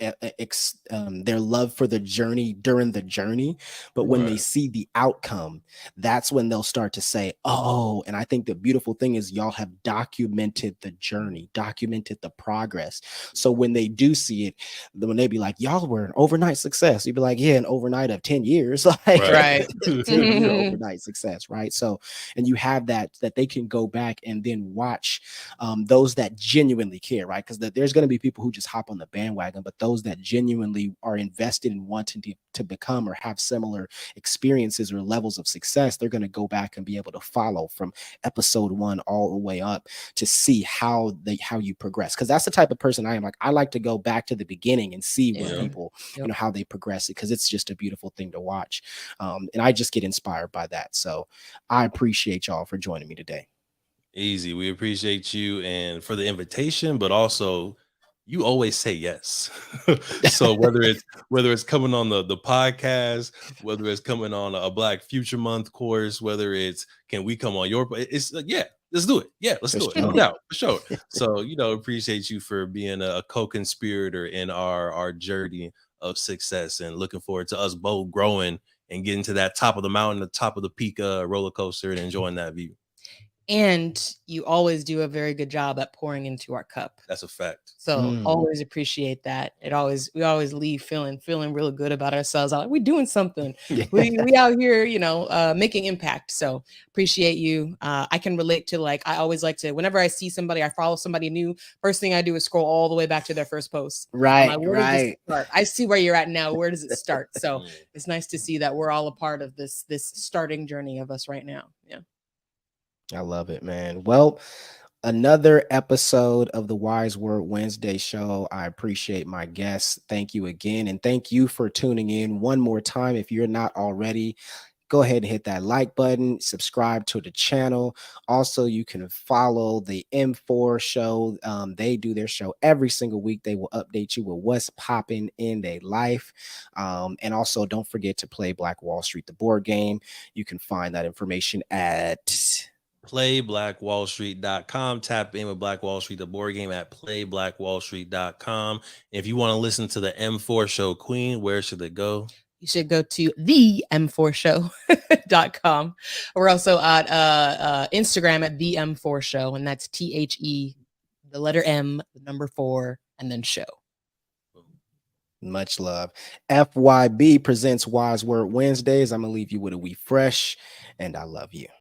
their love for the journey during the journey, but when they Right. see the outcome, that's when they'll start to say, oh. And I think the beautiful thing is y'all have documented the journey, documented the progress, so when they do see it, when they be like, y'all were an overnight success, you'd be like, yeah, an overnight of 10 years, like Right. 10-year overnight success, right? So, and you have that they can go back and then watch, those that genuinely care, right? Because there's going to be people who just hop on the bandwagon, but those that genuinely are invested in wanting to become or have similar experiences or levels of success, they're going to go back and be able to follow from episode 1 all the way up to see how you progress. Because that's the type of person I am. Like, I like to go back to the beginning and see where Yeah. people, Yep. how they progress it, because it's just a beautiful thing to watch, and I just get inspired by that. So I appreciate y'all for joining me today. Easy. We appreciate you and for the invitation, but also you always say yes. So whether it's coming on the podcast, whether it's coming on a Black Future Month course, whether it's can we come on your, it's like, yeah, let's do it. Yeah, let's For do it. No sure. doubt, for sure. So, appreciate you for being a co-conspirator in our journey of success, and looking forward to us both growing and getting to that top of the mountain, the top of the peak roller coaster, and enjoying that view. And you always do a very good job at pouring into our cup. That's a fact. So always appreciate that. We always leave feeling really good about ourselves. Like, we're doing something. Yeah. We out here, making impact. So appreciate you. I can relate to, like, I always like to, whenever I see somebody, I follow somebody new, first thing I do is scroll all the way back to their first post. I'm Right, like, where does this right. start? I see where you're at now. Where does it start? So it's nice to see that we're all a part of this starting journey of us right now. Yeah. I love it, man. Well, another episode of the Wise Word Wednesday show. I appreciate my guests. Thank you again. And thank you for tuning in one more time. If you're not already, go ahead and hit that like button, subscribe to the channel. Also, you can follow the M4 show. They do their show every single week. They will update you with what's popping in their life. And also, don't forget to play Black Wall Street, the board game. You can find that information at playblackwallstreet.com. Tap in with Black Wall Street, the board game, at playblackwallstreet.com. If you want to listen to the M4 show, Queen, where should they go? You should go to the m4show.com. We're also at Instagram at the M4 show, and that's THE, the letter M, the number 4, and then show. Much love. FYB presents Wise Word Wednesdays. I'm gonna leave you with a We Fresh, and I love you.